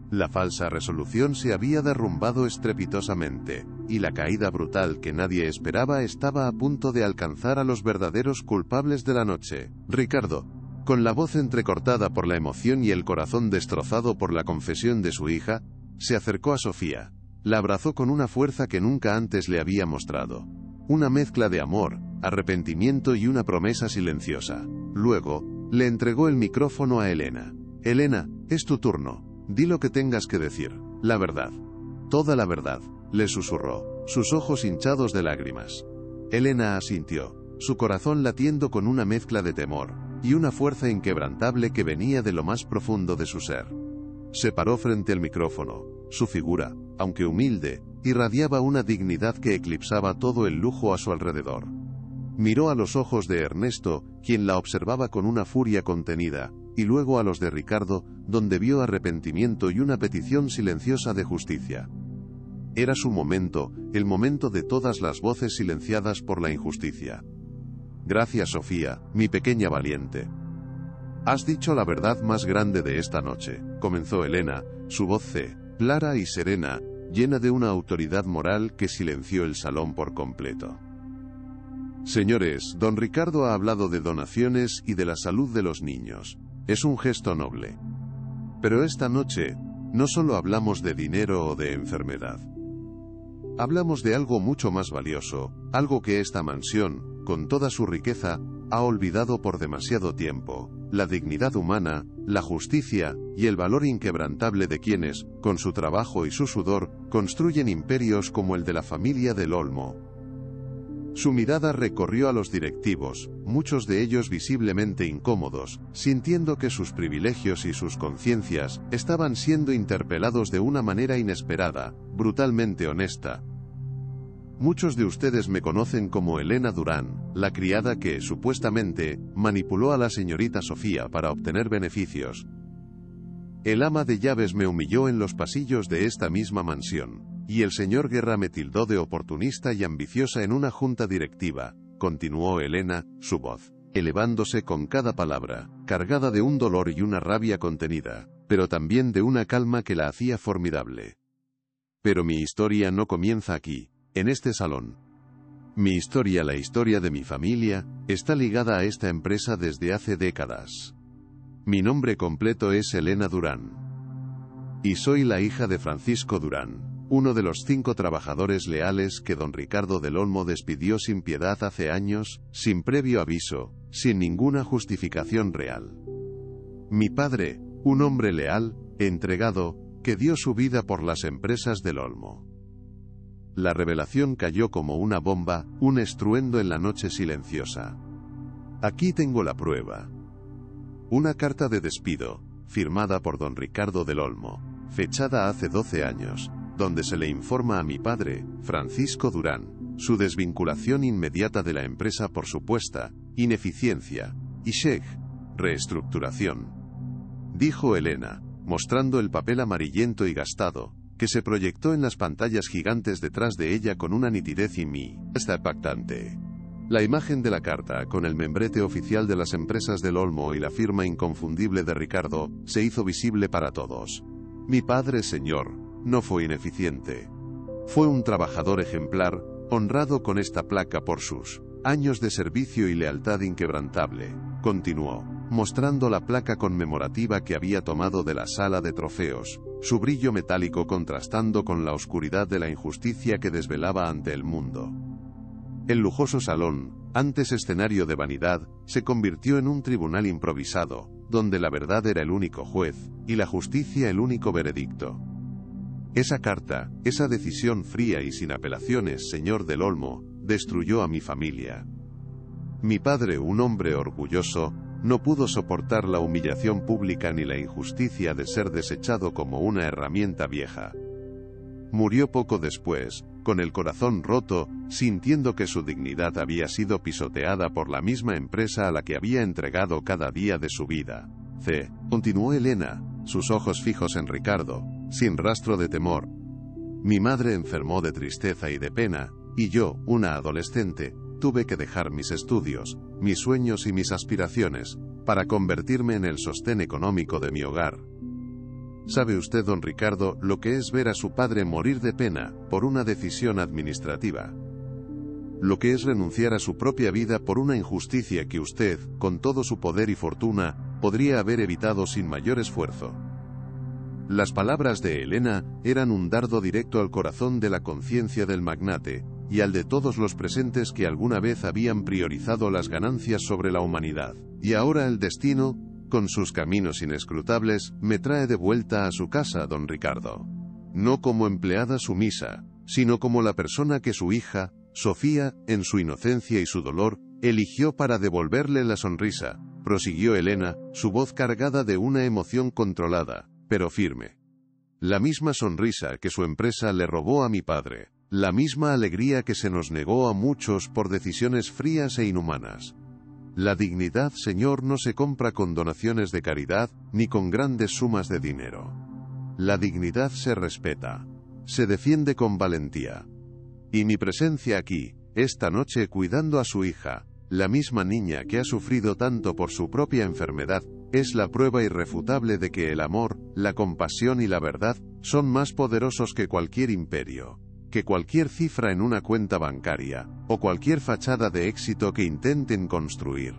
La falsa resolución se había derrumbado estrepitosamente, y la caída brutal que nadie esperaba estaba a punto de alcanzar a los verdaderos culpables de la noche. Ricardo, con la voz entrecortada por la emoción y el corazón destrozado por la confesión de su hija, se acercó a Sofía. La abrazó con una fuerza que nunca antes le había mostrado. Una mezcla de amor, arrepentimiento y una promesa silenciosa. Luego, le entregó el micrófono a Elena. Elena, es tu turno. Di lo que tengas que decir. La verdad. Toda la verdad, le susurró, sus ojos hinchados de lágrimas. Elena asintió, su corazón latiendo con una mezcla de temor y una fuerza inquebrantable que venía de lo más profundo de su ser. Se paró frente al micrófono. Su figura, aunque humilde, irradiaba una dignidad que eclipsaba todo el lujo a su alrededor. Miró a los ojos de Ernesto, quien la observaba con una furia contenida, y luego a los de Ricardo, donde vio arrepentimiento y una petición silenciosa de justicia. Era su momento, el momento de todas las voces silenciadas por la injusticia. Gracias, Sofía, mi pequeña valiente. Has dicho la verdad más grande de esta noche, comenzó Elena, su voz clara y serena, llena de una autoridad moral que silenció el salón por completo. Señores, don Ricardo ha hablado de donaciones y de la salud de los niños. Es un gesto noble. Pero esta noche, no solo hablamos de dinero o de enfermedad. Hablamos de algo mucho más valioso, algo que esta mansión, con toda su riqueza, ha olvidado por demasiado tiempo: la dignidad humana, la justicia y el valor inquebrantable de quienes, con su trabajo y su sudor, construyen imperios como el de la familia del Olmo. Su mirada recorrió a los directivos, muchos de ellos visiblemente incómodos, sintiendo que sus privilegios y sus conciencias estaban siendo interpelados de una manera inesperada, brutalmente honesta. Muchos de ustedes me conocen como Elena Durán, la criada que, supuestamente, manipuló a la señorita Sofía para obtener beneficios. El ama de llaves me humilló en los pasillos de esta misma mansión, y el señor Guerra me tildó de oportunista y ambiciosa en una junta directiva, continuó Elena, su voz elevándose con cada palabra, cargada de un dolor y una rabia contenida, pero también de una calma que la hacía formidable. Pero mi historia no comienza aquí, en este salón. Mi historia, la historia de mi familia, está ligada a esta empresa desde hace décadas. Mi nombre completo es Elena Durán. Y soy la hija de Francisco Durán, uno de los 5 trabajadores leales que don Ricardo del Olmo despidió sin piedad hace años, sin previo aviso, sin ninguna justificación real. Mi padre, un hombre leal, entregado, que dio su vida por las empresas del Olmo. La revelación cayó como una bomba, un estruendo en la noche silenciosa. Aquí tengo la prueba. Una carta de despido, firmada por don Ricardo del Olmo, fechada hace 12 años, donde se le informa a mi padre, Francisco Durán, su desvinculación inmediata de la empresa por supuesta ineficiencia y reestructuración. Dijo Elena, mostrando el papel amarillento y gastado, que se proyectó en las pantallas gigantes detrás de ella con una nitidez impactante. La imagen de la carta, con el membrete oficial de las empresas del Olmo y la firma inconfundible de Ricardo, se hizo visible para todos. Mi padre, señor, no fue ineficiente. Fue un trabajador ejemplar, honrado con esta placa por sus años de servicio y lealtad inquebrantable, continuó, mostrando la placa conmemorativa que había tomado de la sala de trofeos, su brillo metálico contrastando con la oscuridad de la injusticia que desvelaba ante el mundo. El lujoso salón, antes escenario de vanidad, se convirtió en un tribunal improvisado, donde la verdad era el único juez, y la justicia el único veredicto. Esa carta, esa decisión fría y sin apelaciones, señor del Olmo, destruyó a mi familia. Mi padre, un hombre orgulloso, no pudo soportar la humillación pública ni la injusticia de ser desechado como una herramienta vieja. Murió poco después, con el corazón roto, sintiendo que su dignidad había sido pisoteada por la misma empresa a la que había entregado cada día de su vida. Continuó Elena, sus ojos fijos en Ricardo, sin rastro de temor. Mi madre enfermó de tristeza y de pena, y yo, una adolescente, tuve que dejar mis estudios, mis sueños y mis aspiraciones, para convertirme en el sostén económico de mi hogar. ¿Sabe usted, don Ricardo, lo que es ver a su padre morir de pena, por una decisión administrativa? Lo que es renunciar a su propia vida por una injusticia que usted, con todo su poder y fortuna, podría haber evitado sin mayor esfuerzo. Las palabras de Elena eran un dardo directo al corazón de la conciencia del magnate, y al de todos los presentes que alguna vez habían priorizado las ganancias sobre la humanidad. Y ahora el destino, con sus caminos inescrutables, me trae de vuelta a su casa, don Ricardo. No como empleada sumisa, sino como la persona que su hija, Sofía, en su inocencia y su dolor, eligió para devolverle la sonrisa, prosiguió Elena, su voz cargada de una emoción controlada, pero firme. La misma sonrisa que su empresa le robó a mi padre, la misma alegría que se nos negó a muchos por decisiones frías e inhumanas. La dignidad, señor, no se compra con donaciones de caridad, ni con grandes sumas de dinero. La dignidad se respeta. Se defiende con valentía. Y mi presencia aquí, esta noche cuidando a su hija, la misma niña que ha sufrido tanto por su propia enfermedad, es la prueba irrefutable de que el amor, la compasión y la verdad, son más poderosos que cualquier imperio, que cualquier cifra en una cuenta bancaria, o cualquier fachada de éxito que intenten construir.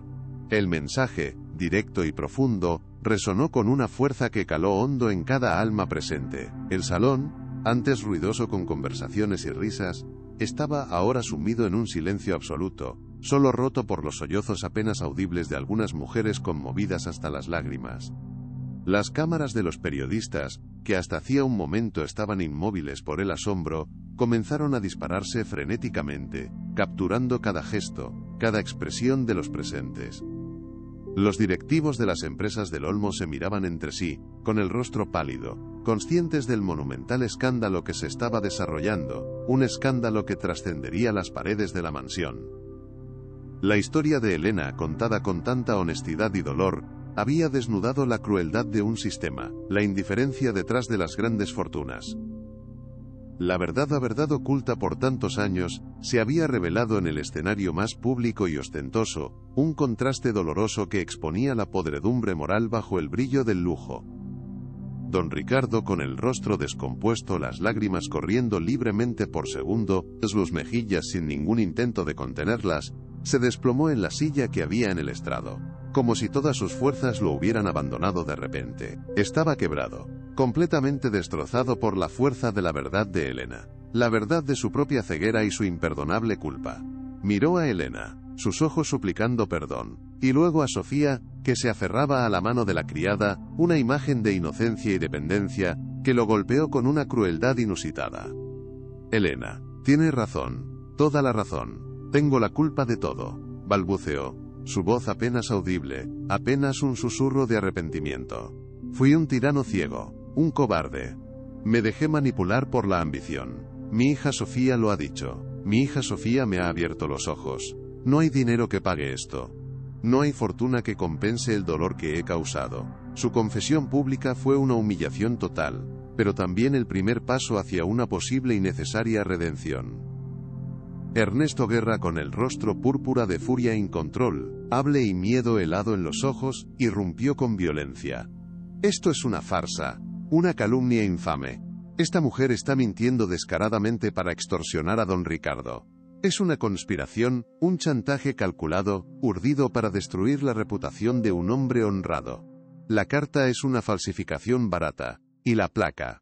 El mensaje, directo y profundo, resonó con una fuerza que caló hondo en cada alma presente. El salón, antes ruidoso con conversaciones y risas, estaba ahora sumido en un silencio absoluto, solo roto por los sollozos apenas audibles de algunas mujeres conmovidas hasta las lágrimas. Las cámaras de los periodistas, que hasta hacía un momento estaban inmóviles por el asombro, comenzaron a dispararse frenéticamente, capturando cada gesto, cada expresión de los presentes. Los directivos de las empresas del Olmo se miraban entre sí, con el rostro pálido, conscientes del monumental escándalo que se estaba desarrollando, un escándalo que trascendería las paredes de la mansión. La historia de Elena, contada con tanta honestidad y dolor, había desnudado la crueldad de un sistema, la indiferencia detrás de las grandes fortunas. La verdad oculta por tantos años, se había revelado en el escenario más público y ostentoso, un contraste doloroso que exponía la podredumbre moral bajo el brillo del lujo. Don Ricardo, con el rostro descompuesto, las lágrimas corriendo libremente por segundo, sus mejillas sin ningún intento de contenerlas, se desplomó en la silla que había en el estrado, como si todas sus fuerzas lo hubieran abandonado de repente. Estaba quebrado, completamente destrozado por la fuerza de la verdad de Elena, la verdad de su propia ceguera y su imperdonable culpa. Miró a Elena, sus ojos suplicando perdón, y luego a Sofía, que se aferraba a la mano de la criada, una imagen de inocencia y dependencia, que lo golpeó con una crueldad inusitada. Elena, tiene razón, toda la razón. Tengo la culpa de todo, balbuceó, su voz apenas audible, apenas un susurro de arrepentimiento. Fui un tirano ciego, un cobarde. Me dejé manipular por la ambición. Mi hija Sofía lo ha dicho. Mi hija Sofía me ha abierto los ojos. No hay dinero que pague esto. No hay fortuna que compense el dolor que he causado. Su confesión pública fue una humillación total, pero también el primer paso hacia una posible y necesaria redención. Ernesto Guerra, con el rostro púrpura de furia incontrolable y miedo helado en los ojos, irrumpió con violencia. Esto es una farsa, una calumnia infame. Esta mujer está mintiendo descaradamente para extorsionar a don Ricardo. Es una conspiración, un chantaje calculado, urdido para destruir la reputación de un hombre honrado. La carta es una falsificación barata, ¿Y la placa?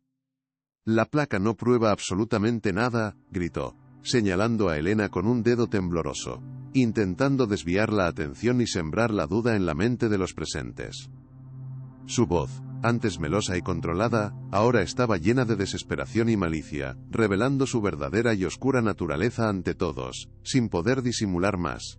La placa no prueba absolutamente nada, gritó, señalando a Elena con un dedo tembloroso, intentando desviar la atención y sembrar la duda en la mente de los presentes. Su voz, antes melosa y controlada, ahora estaba llena de desesperación y malicia, revelando su verdadera y oscura naturaleza ante todos, sin poder disimular más.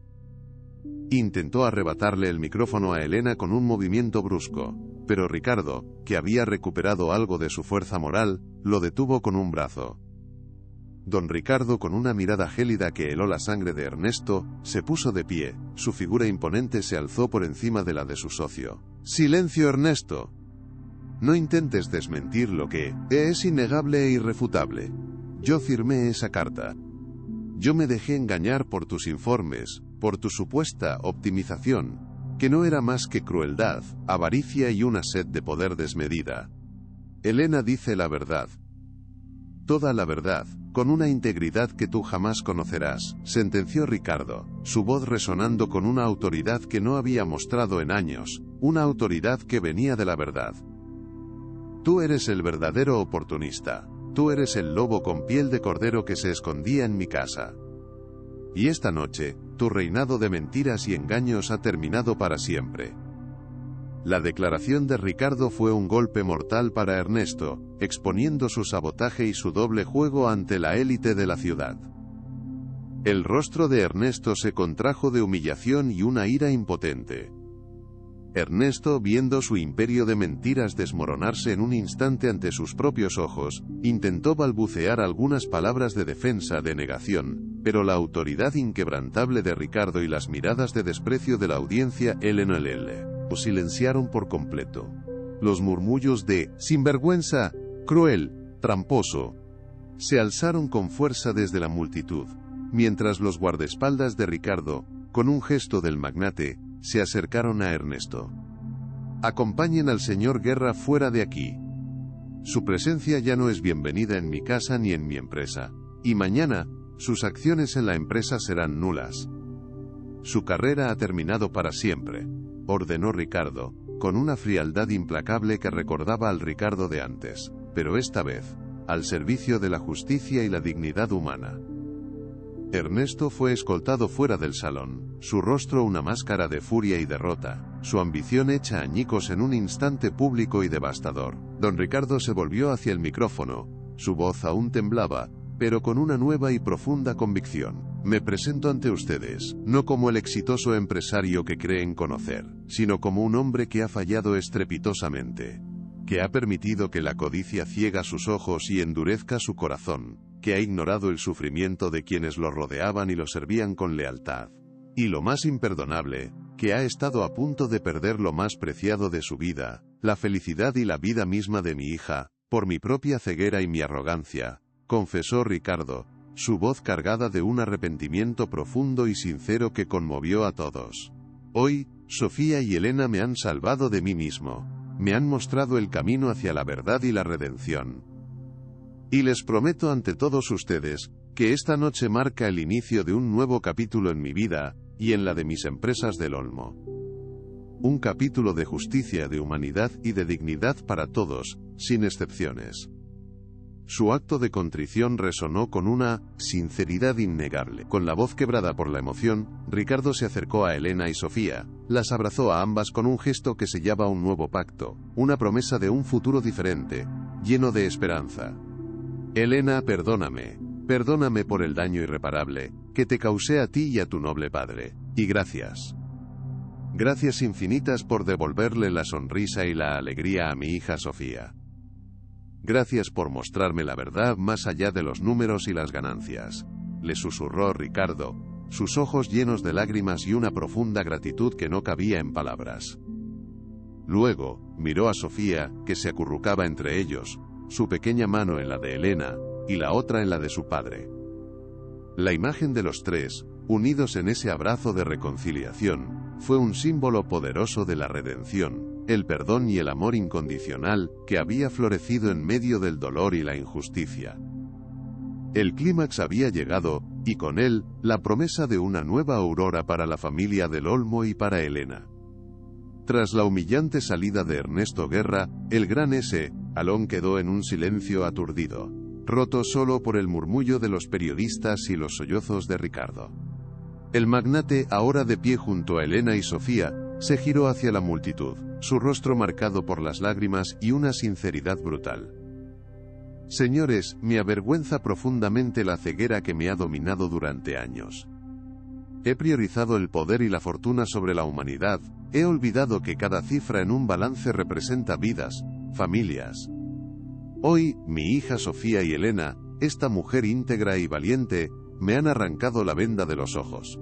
Intentó arrebatarle el micrófono a Elena con un movimiento brusco, pero Ricardo, que había recuperado algo de su fuerza moral, lo detuvo con un brazo. Don Ricardo, con una mirada gélida que heló la sangre de Ernesto, se puso de pie, su figura imponente se alzó por encima de la de su socio. «¡Silencio, Ernesto! No intentes desmentir lo que es innegable e irrefutable. Yo firmé esa carta. Yo me dejé engañar por tus informes, por tu supuesta optimización, que no era más que crueldad, avaricia y una sed de poder desmedida. Elena dice la verdad. Toda la verdad, con una integridad que tú jamás conocerás», sentenció Ricardo, su voz resonando con una autoridad que no había mostrado en años, una autoridad que venía de la verdad. «Tú eres el verdadero oportunista. Tú eres el lobo con piel de cordero que se escondía en mi casa. Y esta noche, tu reinado de mentiras y engaños ha terminado para siempre». La declaración de Ricardo fue un golpe mortal para Ernesto, exponiendo su sabotaje y su doble juego ante la élite de la ciudad. El rostro de Ernesto se contrajo de humillación y una ira impotente. Ernesto, viendo su imperio de mentiras desmoronarse en un instante ante sus propios ojos, intentó balbucear algunas palabras de defensa, de negación, pero la autoridad inquebrantable de Ricardo y las miradas de desprecio de la audiencia lo silenciaron por completo. Los murmullos de «sinvergüenza», «cruel», «tramposo», se alzaron con fuerza desde la multitud, mientras los guardaespaldas de Ricardo, con un gesto del magnate, se acercaron a Ernesto. «Acompañen al señor Guerra fuera de aquí. Su presencia ya no es bienvenida en mi casa ni en mi empresa, y mañana, sus acciones en la empresa serán nulas. Su carrera ha terminado para siempre», ordenó Ricardo, con una frialdad implacable que recordaba al Ricardo de antes, pero esta vez, al servicio de la justicia y la dignidad humana. Ernesto fue escoltado fuera del salón, su rostro una máscara de furia y derrota, su ambición hecha añicos en un instante público y devastador. Don Ricardo se volvió hacia el micrófono, su voz aún temblaba, pero con una nueva y profunda convicción. «Me presento ante ustedes, no como el exitoso empresario que creen conocer, sino como un hombre que ha fallado estrepitosamente, que ha permitido que la codicia ciega sus ojos y endurezca su corazón, que ha ignorado el sufrimiento de quienes lo rodeaban y lo servían con lealtad, y lo más imperdonable, que ha estado a punto de perder lo más preciado de su vida, la felicidad y la vida misma de mi hija, por mi propia ceguera y mi arrogancia», confesó Ricardo, su voz cargada de un arrepentimiento profundo y sincero que conmovió a todos. «Hoy, Sofía y Elena me han salvado de mí mismo, me han mostrado el camino hacia la verdad y la redención. Y les prometo ante todos ustedes, que esta noche marca el inicio de un nuevo capítulo en mi vida, y en la de mis empresas del Olmo. Un capítulo de justicia, de humanidad y de dignidad para todos, sin excepciones». Su acto de contrición resonó con una sinceridad innegable. Con la voz quebrada por la emoción, Ricardo se acercó a Elena y Sofía, las abrazó a ambas con un gesto que sellaba un nuevo pacto, una promesa de un futuro diferente, lleno de esperanza. «Elena, perdóname. Perdóname por el daño irreparable que te causé a ti y a tu noble padre, y gracias. Gracias infinitas por devolverle la sonrisa y la alegría a mi hija Sofía. Gracias por mostrarme la verdad más allá de los números y las ganancias», le susurró Ricardo, sus ojos llenos de lágrimas y una profunda gratitud que no cabía en palabras. Luego, miró a Sofía, que se acurrucaba entre ellos, su pequeña mano en la de Elena, y la otra en la de su padre. La imagen de los tres, unidos en ese abrazo de reconciliación, fue un símbolo poderoso de la redención, el perdón y el amor incondicional, que había florecido en medio del dolor y la injusticia. El clímax había llegado, y con él, la promesa de una nueva aurora para la familia del Olmo y para Elena. Tras la humillante salida de Ernesto Guerra, el gran S. Alón quedó en un silencio aturdido, roto solo por el murmullo de los periodistas y los sollozos de Ricardo. El magnate, ahora de pie junto a Elena y Sofía, se giró hacia la multitud, su rostro marcado por las lágrimas y una sinceridad brutal. Señores, me avergüenza profundamente la ceguera que me ha dominado durante años. He priorizado el poder y la fortuna sobre la humanidad, he olvidado que cada cifra en un balance representa vidas, familias. Hoy, mi hija Sofía y Elena, esta mujer íntegra y valiente, me han arrancado la venda de los ojos.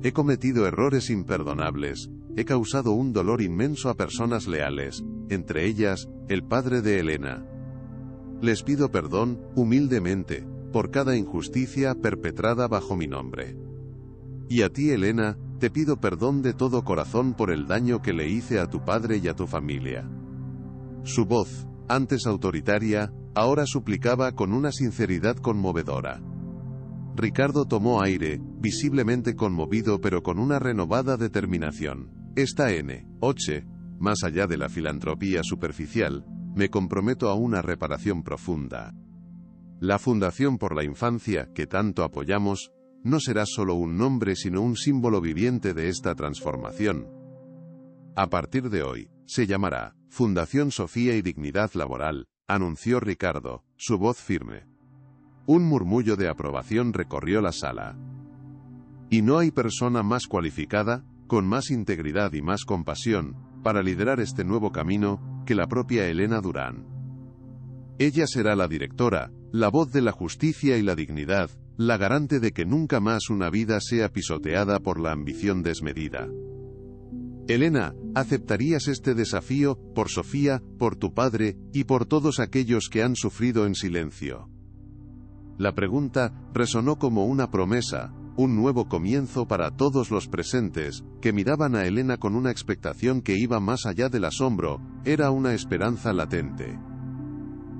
He cometido errores imperdonables, he causado un dolor inmenso a personas leales, entre ellas, el padre de Elena. Les pido perdón, humildemente, por cada injusticia perpetrada bajo mi nombre. Y a ti, Elena, te pido perdón de todo corazón por el daño que le hice a tu padre y a tu familia. Su voz, antes autoritaria, ahora suplicaba con una sinceridad conmovedora. Ricardo tomó aire, visiblemente conmovido pero con una renovada determinación. Esta noche, más allá de la filantropía superficial, me comprometo a una reparación profunda. La Fundación por la Infancia, que tanto apoyamos, no será solo un nombre sino un símbolo viviente de esta transformación. A partir de hoy, se llamará Fundación Sofía y Dignidad Laboral, anunció Ricardo, su voz firme. Un murmullo de aprobación recorrió la sala. Y no hay persona más cualificada, con más integridad y más compasión, para liderar este nuevo camino, que la propia Elena Durán. Ella será la directora, la voz de la justicia y la dignidad, la garante de que nunca más una vida sea pisoteada por la ambición desmedida. Elena, ¿aceptarías este desafío, por Sofía, por tu padre, y por todos aquellos que han sufrido en silencio? La pregunta resonó como una promesa, un nuevo comienzo para todos los presentes, que miraban a Elena con una expectación que iba más allá del asombro, era una esperanza latente.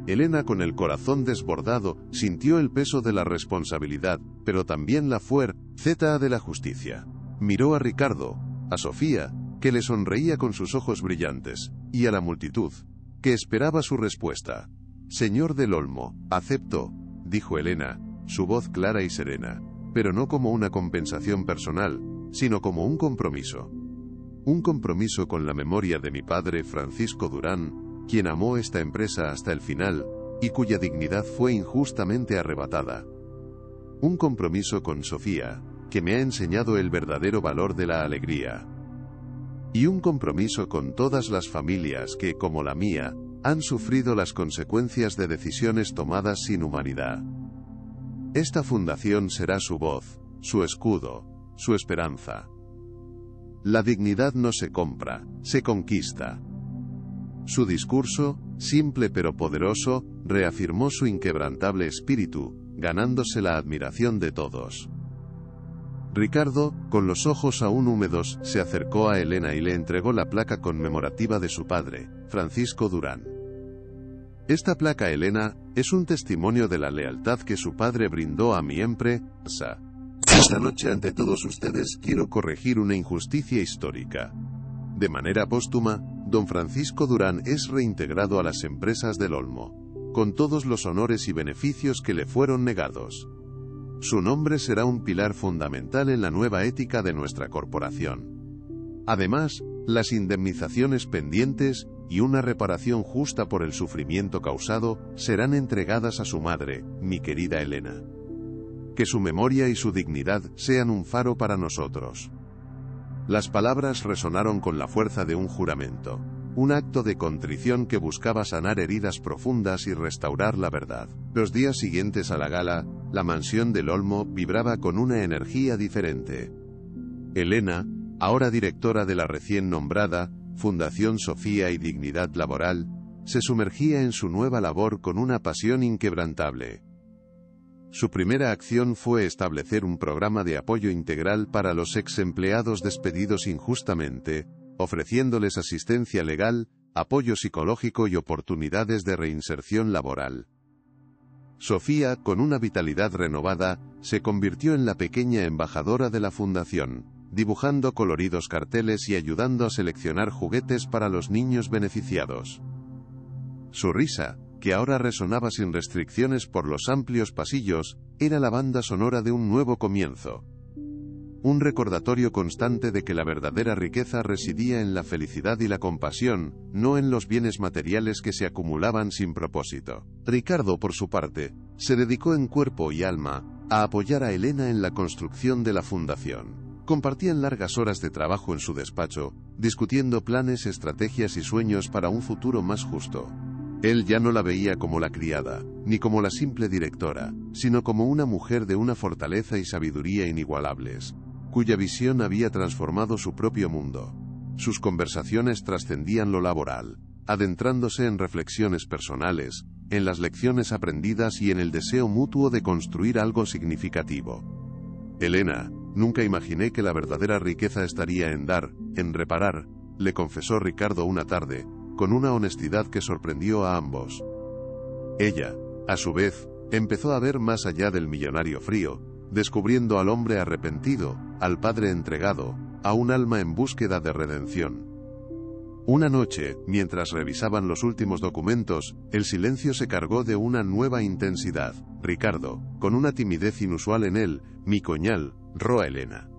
Elena, con el corazón desbordado, sintió el peso de la responsabilidad, pero también la fuerza de la justicia. Miró a Ricardo, a Sofía, que le sonreía con sus ojos brillantes, y a la multitud, que esperaba su respuesta. Señor del Olmo, acepto, dijo Elena, su voz clara y serena, pero no como una compensación personal, sino como un compromiso. Un compromiso con la memoria de mi padre Francisco Durán, quien amó esta empresa hasta el final, y cuya dignidad fue injustamente arrebatada. Un compromiso con Sofía, que me ha enseñado el verdadero valor de la alegría. Y un compromiso con todas las familias que, como la mía, han sufrido las consecuencias de decisiones tomadas sin humanidad. Esta fundación será su voz, su escudo, su esperanza. La dignidad no se compra, se conquista. Su discurso, simple pero poderoso, reafirmó su inquebrantable espíritu, ganándose la admiración de todos. Ricardo, con los ojos aún húmedos, se acercó a Elena y le entregó la placa conmemorativa de su padre, Francisco Durán. Esta placa, Elena, es un testimonio de la lealtad que su padre brindó a mi empresa. Esta noche ante todos ustedes quiero corregir una injusticia histórica. De manera póstuma, don Francisco Durán es reintegrado a las empresas del Olmo, con todos los honores y beneficios que le fueron negados. Su nombre será un pilar fundamental en la nueva ética de nuestra corporación. Además, las indemnizaciones pendientes y una reparación justa por el sufrimiento causado serán entregadas a su madre, mi querida Elena. Que su memoria y su dignidad sean un faro para nosotros. Las palabras resonaron con la fuerza de un juramento, un acto de contrición que buscaba sanar heridas profundas y restaurar la verdad. Los días siguientes a la gala, la mansión del Olmo vibraba con una energía diferente. Elena, ahora directora de la recién nombrada Fundación Sofía y Dignidad Laboral, se sumergía en su nueva labor con una pasión inquebrantable. Su primera acción fue establecer un programa de apoyo integral para los ex-empleados despedidos injustamente, ofreciéndoles asistencia legal, apoyo psicológico y oportunidades de reinserción laboral. Sofía, con una vitalidad renovada, se convirtió en la pequeña embajadora de la fundación, dibujando coloridos carteles y ayudando a seleccionar juguetes para los niños beneficiados. Su risa, que ahora resonaba sin restricciones por los amplios pasillos, era la banda sonora de un nuevo comienzo. Un recordatorio constante de que la verdadera riqueza residía en la felicidad y la compasión, no en los bienes materiales que se acumulaban sin propósito. Ricardo, por su parte, se dedicó en cuerpo y alma a apoyar a Elena en la construcción de la fundación. Compartían largas horas de trabajo en su despacho, discutiendo planes, estrategias y sueños para un futuro más justo. Él ya no la veía como la criada, ni como la simple directora, sino como una mujer de una fortaleza y sabiduría inigualables, cuya visión había transformado su propio mundo. Sus conversaciones trascendían lo laboral, adentrándose en reflexiones personales, en las lecciones aprendidas y en el deseo mutuo de construir algo significativo. Elena, nunca imaginé que la verdadera riqueza estaría en dar, en reparar, le confesó Ricardo una tarde, con una honestidad que sorprendió a ambos. Ella, a su vez, empezó a ver más allá del millonario frío, descubriendo al hombre arrepentido, al padre entregado, a un alma en búsqueda de redención. Una noche, mientras revisaban los últimos documentos, el silencio se cargó de una nueva intensidad. Ricardo, con una timidez inusual en él, mi coñal, ró a Elena.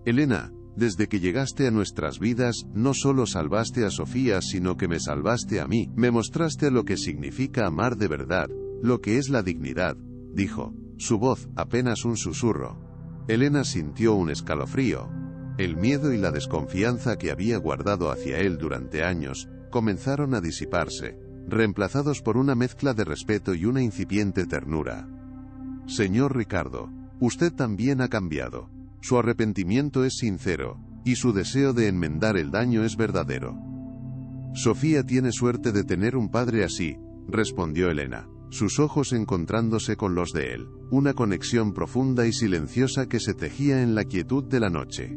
Elena, desde que llegaste a nuestras vidas, no solo salvaste a Sofía, sino que me salvaste a mí, me mostraste lo que significa amar de verdad, lo que es la dignidad, dijo, su voz apenas un susurro. Elena sintió un escalofrío. El miedo y la desconfianza que había guardado hacia él durante años, comenzaron a disiparse, reemplazados por una mezcla de respeto y una incipiente ternura. Señor Ricardo, usted también ha cambiado. Su arrepentimiento es sincero, y su deseo de enmendar el daño es verdadero. Sofía tiene suerte de tener un padre así, respondió Elena, sus ojos encontrándose con los de él, una conexión profunda y silenciosa que se tejía en la quietud de la noche.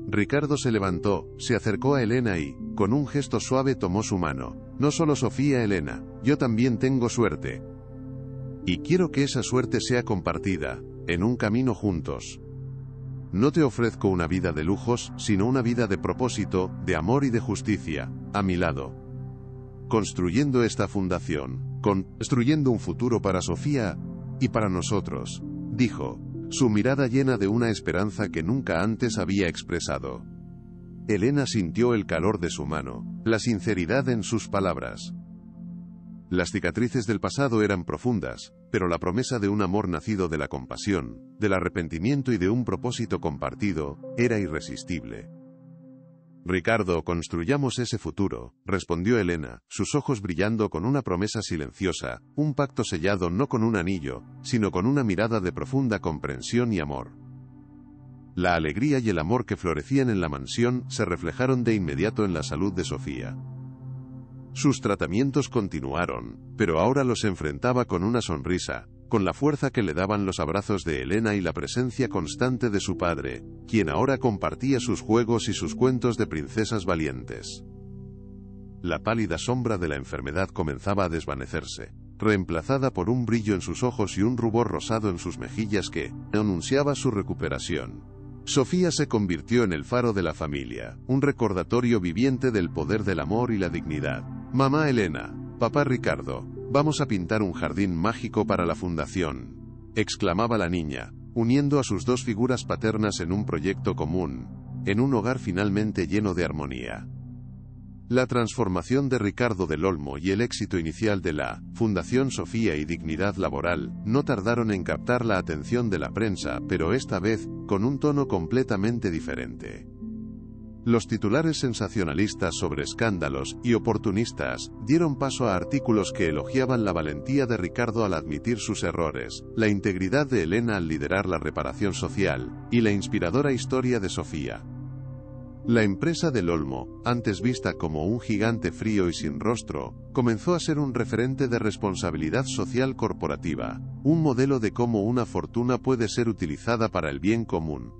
Ricardo se levantó, se acercó a Elena y, con un gesto suave tomó su mano. No solo Sofía, Elena, yo también tengo suerte. Y quiero que esa suerte sea compartida, en un camino juntos. No te ofrezco una vida de lujos, sino una vida de propósito, de amor y de justicia, a mi lado. Construyendo esta fundación, construyendo un futuro para Sofía y para nosotros, dijo, su mirada llena de una esperanza que nunca antes había expresado. Elena sintió el calor de su mano, la sinceridad en sus palabras. Las cicatrices del pasado eran profundas, pero la promesa de un amor nacido de la compasión, del arrepentimiento y de un propósito compartido, era irresistible. Ricardo, construyamos ese futuro, respondió Elena, sus ojos brillando con una promesa silenciosa, un pacto sellado no con un anillo, sino con una mirada de profunda comprensión y amor. La alegría y el amor que florecían en la mansión se reflejaron de inmediato en la salud de Sofía. Sus tratamientos continuaron, pero ahora los enfrentaba con una sonrisa, con la fuerza que le daban los abrazos de Elena y la presencia constante de su padre, quien ahora compartía sus juegos y sus cuentos de princesas valientes. La pálida sombra de la enfermedad comenzaba a desvanecerse, reemplazada por un brillo en sus ojos y un rubor rosado en sus mejillas que anunciaba su recuperación. Sofía se convirtió en el faro de la familia, un recordatorio viviente del poder del amor y la dignidad. Mamá Elena, papá Ricardo, vamos a pintar un jardín mágico para la fundación, exclamaba la niña, uniendo a sus dos figuras paternas en un proyecto común, en un hogar finalmente lleno de armonía. La transformación de Ricardo del Olmo y el éxito inicial de la Fundación Sofía y Dignidad Laboral no tardaron en captar la atención de la prensa, pero esta vez, con un tono completamente diferente. Los titulares sensacionalistas sobre escándalos y oportunistas dieron paso a artículos que elogiaban la valentía de Ricardo al admitir sus errores, la integridad de Elena al liderar la reparación social, y la inspiradora historia de Sofía. La empresa del Olmo, antes vista como un gigante frío y sin rostro, comenzó a ser un referente de responsabilidad social corporativa, un modelo de cómo una fortuna puede ser utilizada para el bien común.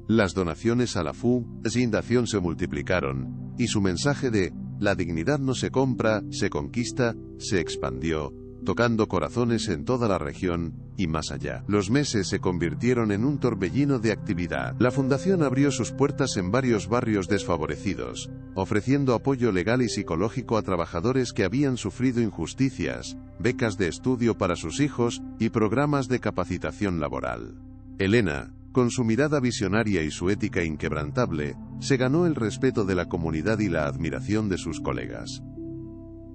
Las donaciones a la fundación se multiplicaron, y su mensaje de «la dignidad no se compra, se conquista», se expandió, tocando corazones en toda la región, y más allá. Los meses se convirtieron en un torbellino de actividad. La fundación abrió sus puertas en varios barrios desfavorecidos, ofreciendo apoyo legal y psicológico a trabajadores que habían sufrido injusticias, becas de estudio para sus hijos y programas de capacitación laboral. Elena, con su mirada visionaria y su ética inquebrantable, se ganó el respeto de la comunidad y la admiración de sus colegas.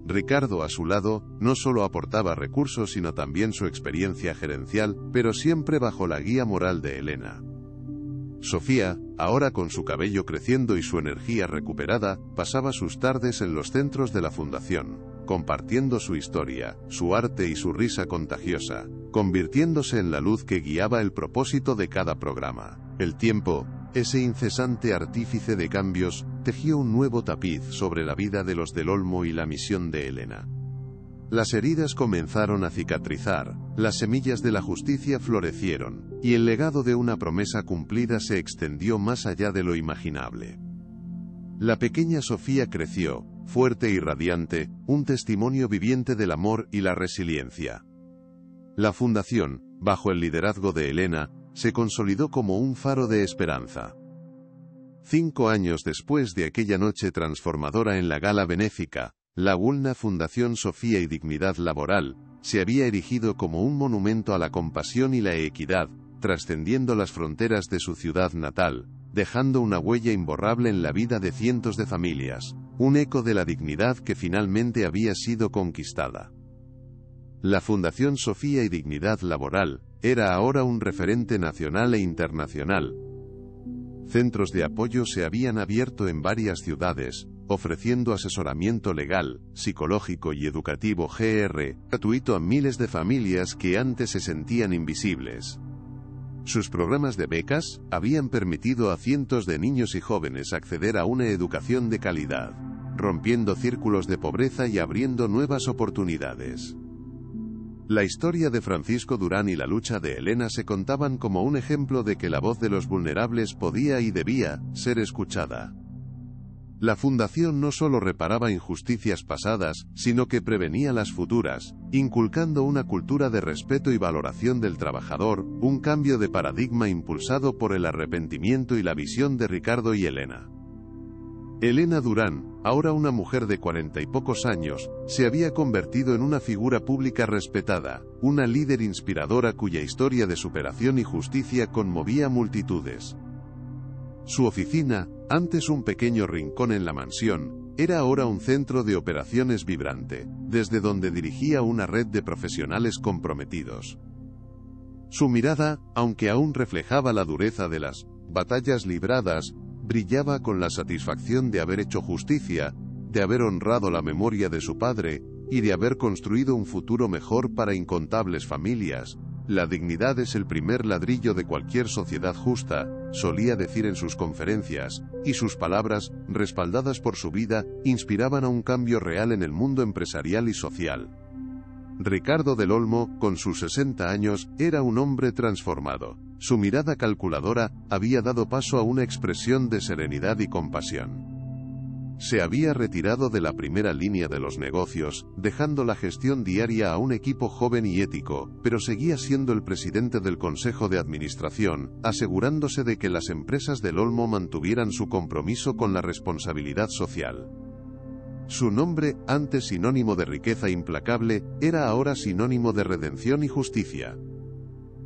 Ricardo, a su lado, no solo aportaba recursos sino también su experiencia gerencial, pero siempre bajo la guía moral de Elena. Sofía, ahora con su cabello creciendo y su energía recuperada, pasaba sus tardes en los centros de la fundación, compartiendo su historia, su arte y su risa contagiosa, convirtiéndose en la luz que guiaba el propósito de cada programa. El tiempo, ese incesante artífice de cambios, tejió un nuevo tapiz sobre la vida de los del Olmo y la misión de Elena. Las heridas comenzaron a cicatrizar, las semillas de la justicia florecieron, y el legado de una promesa cumplida se extendió más allá de lo imaginable. La pequeña Sofía creció, fuerte y radiante, un testimonio viviente del amor y la resiliencia. La fundación, bajo el liderazgo de Elena, se consolidó como un faro de esperanza. 5 años después de aquella noche transformadora en la gala benéfica, la Wulna Fundación Sofía y Dignidad Laboral se había erigido como un monumento a la compasión y la equidad, trascendiendo las fronteras de su ciudad natal, dejando una huella imborrable en la vida de cientos de familias, un eco de la dignidad que finalmente había sido conquistada. La Fundación Sofía y Dignidad Laboral era ahora un referente nacional e internacional. Centros de apoyo se habían abierto en varias ciudades, ofreciendo asesoramiento legal, psicológico y educativo gratuito a miles de familias que antes se sentían invisibles. Sus programas de becas habían permitido a cientos de niños y jóvenes acceder a una educación de calidad, rompiendo círculos de pobreza y abriendo nuevas oportunidades. La historia de Francisco Durán y la lucha de Elena se contaban como un ejemplo de que la voz de los vulnerables podía y debía ser escuchada. La fundación no solo reparaba injusticias pasadas, sino que prevenía las futuras, inculcando una cultura de respeto y valoración del trabajador, un cambio de paradigma impulsado por el arrepentimiento y la visión de Ricardo y Elena. Elena Durán, ahora una mujer de 40 y pocos años, se había convertido en una figura pública respetada, una líder inspiradora cuya historia de superación y justicia conmovía multitudes. Su oficina, antes un pequeño rincón en la mansión, era ahora un centro de operaciones vibrante, desde donde dirigía una red de profesionales comprometidos. Su mirada, aunque aún reflejaba la dureza de las batallas libradas, brillaba con la satisfacción de haber hecho justicia, de haber honrado la memoria de su padre, y de haber construido un futuro mejor para incontables familias. La dignidad es el primer ladrillo de cualquier sociedad justa, solía decir en sus conferencias, y sus palabras, respaldadas por su vida, inspiraban a un cambio real en el mundo empresarial y social. Ricardo del Olmo, con sus 60 años, era un hombre transformado. Su mirada calculadora había dado paso a una expresión de serenidad y compasión. Se había retirado de la primera línea de los negocios, dejando la gestión diaria a un equipo joven y ético, pero seguía siendo el presidente del Consejo de Administración, asegurándose de que las empresas del Olmo mantuvieran su compromiso con la responsabilidad social. Su nombre, antes sinónimo de riqueza implacable, era ahora sinónimo de redención y justicia.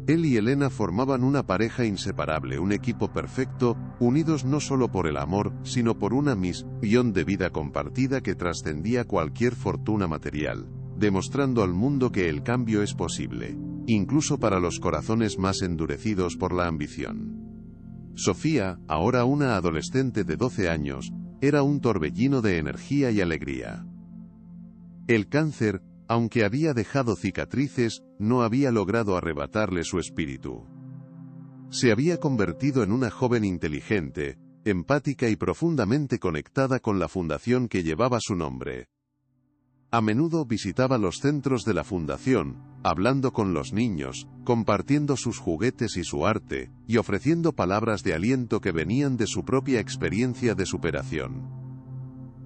Él y Elena formaban una pareja inseparable, un equipo perfecto, unidos no solo por el amor, sino por una misión de vida compartida que trascendía cualquier fortuna material, demostrando al mundo que el cambio es posible, incluso para los corazones más endurecidos por la ambición. Sofía, ahora una adolescente de 12 años, era un torbellino de energía y alegría. El cáncer, aunque había dejado cicatrices, no había logrado arrebatarle su espíritu. Se había convertido en una joven inteligente, empática y profundamente conectada con la fundación que llevaba su nombre. A menudo visitaba los centros de la fundación, hablando con los niños, compartiendo sus juguetes y su arte, y ofreciendo palabras de aliento que venían de su propia experiencia de superación.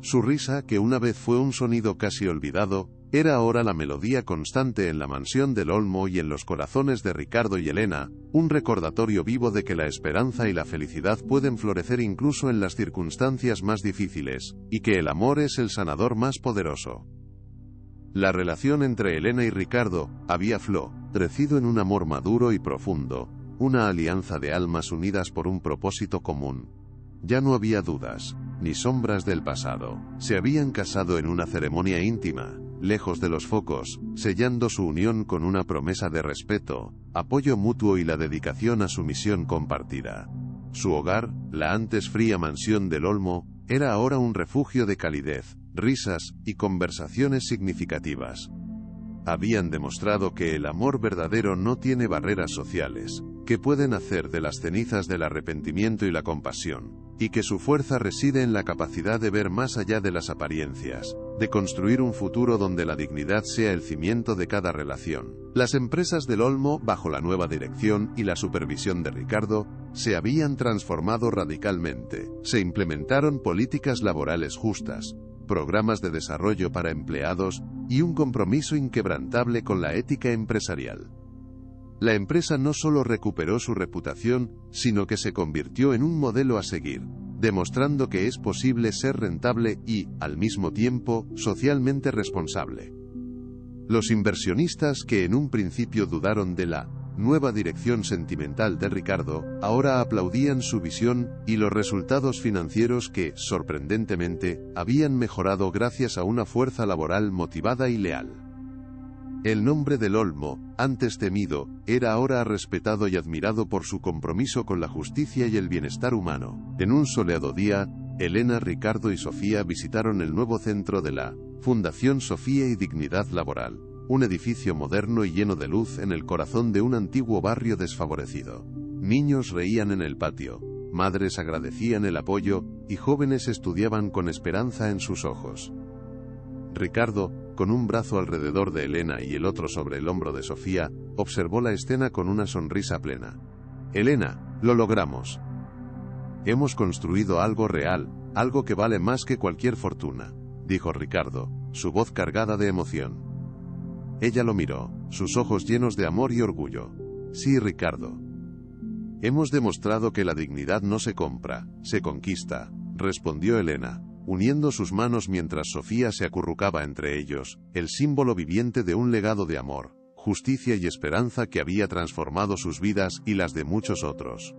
Su risa, que una vez fue un sonido casi olvidado, Era ahora la melodía constante en la mansión del Olmo y en los corazones de Ricardo y Elena, un recordatorio vivo de que la esperanza y la felicidad pueden florecer incluso en las circunstancias más difíciles, y que el amor es el sanador más poderoso. La relación entre Elena y Ricardo había florecido en un amor maduro y profundo, una alianza de almas unidas por un propósito común. Ya no había dudas, ni sombras del pasado. Se habían casado en una ceremonia íntima, lejos de los focos, sellando su unión con una promesa de respeto, apoyo mutuo y la dedicación a su misión compartida. Su hogar, la antes fría mansión del Olmo, era ahora un refugio de calidez, risas y conversaciones significativas. Habían demostrado que el amor verdadero no tiene barreras sociales, que pueden hacer de las cenizas del arrepentimiento y la compasión, y que su fuerza reside en la capacidad de ver más allá de las apariencias, de construir un futuro donde la dignidad sea el cimiento de cada relación. Las empresas del Olmo, bajo la nueva dirección y la supervisión de Ricardo, se habían transformado radicalmente. Se implementaron políticas laborales justas, programas de desarrollo para empleados y un compromiso inquebrantable con la ética empresarial. La empresa no solo recuperó su reputación, sino que se convirtió en un modelo a seguir, demostrando que es posible ser rentable y, al mismo tiempo, socialmente responsable. Los inversionistas que en un principio dudaron de la nueva dirección sentimental de Ricardo, ahora aplaudían su visión y los resultados financieros que, sorprendentemente, habían mejorado gracias a una fuerza laboral motivada y leal. El nombre del Olmo, antes temido, era ahora respetado y admirado por su compromiso con la justicia y el bienestar humano. En un soleado día, Elena, Ricardo y Sofía visitaron el nuevo centro de la Fundación Sofía y Dignidad Laboral, un edificio moderno y lleno de luz en el corazón de un antiguo barrio desfavorecido. Niños reían en el patio, madres agradecían el apoyo, y jóvenes estudiaban con esperanza en sus ojos. Ricardo, con un brazo alrededor de Elena y el otro sobre el hombro de Sofía, observó la escena con una sonrisa plena. «Elena, lo logramos. Hemos construido algo real, algo que vale más que cualquier fortuna», dijo Ricardo, su voz cargada de emoción. Ella lo miró, sus ojos llenos de amor y orgullo. «Sí, Ricardo. Hemos demostrado que la dignidad no se compra, se conquista», respondió Elena, uniendo sus manos mientras Sofía se acurrucaba entre ellos, el símbolo viviente de un legado de amor, justicia y esperanza que había transformado sus vidas y las de muchos otros.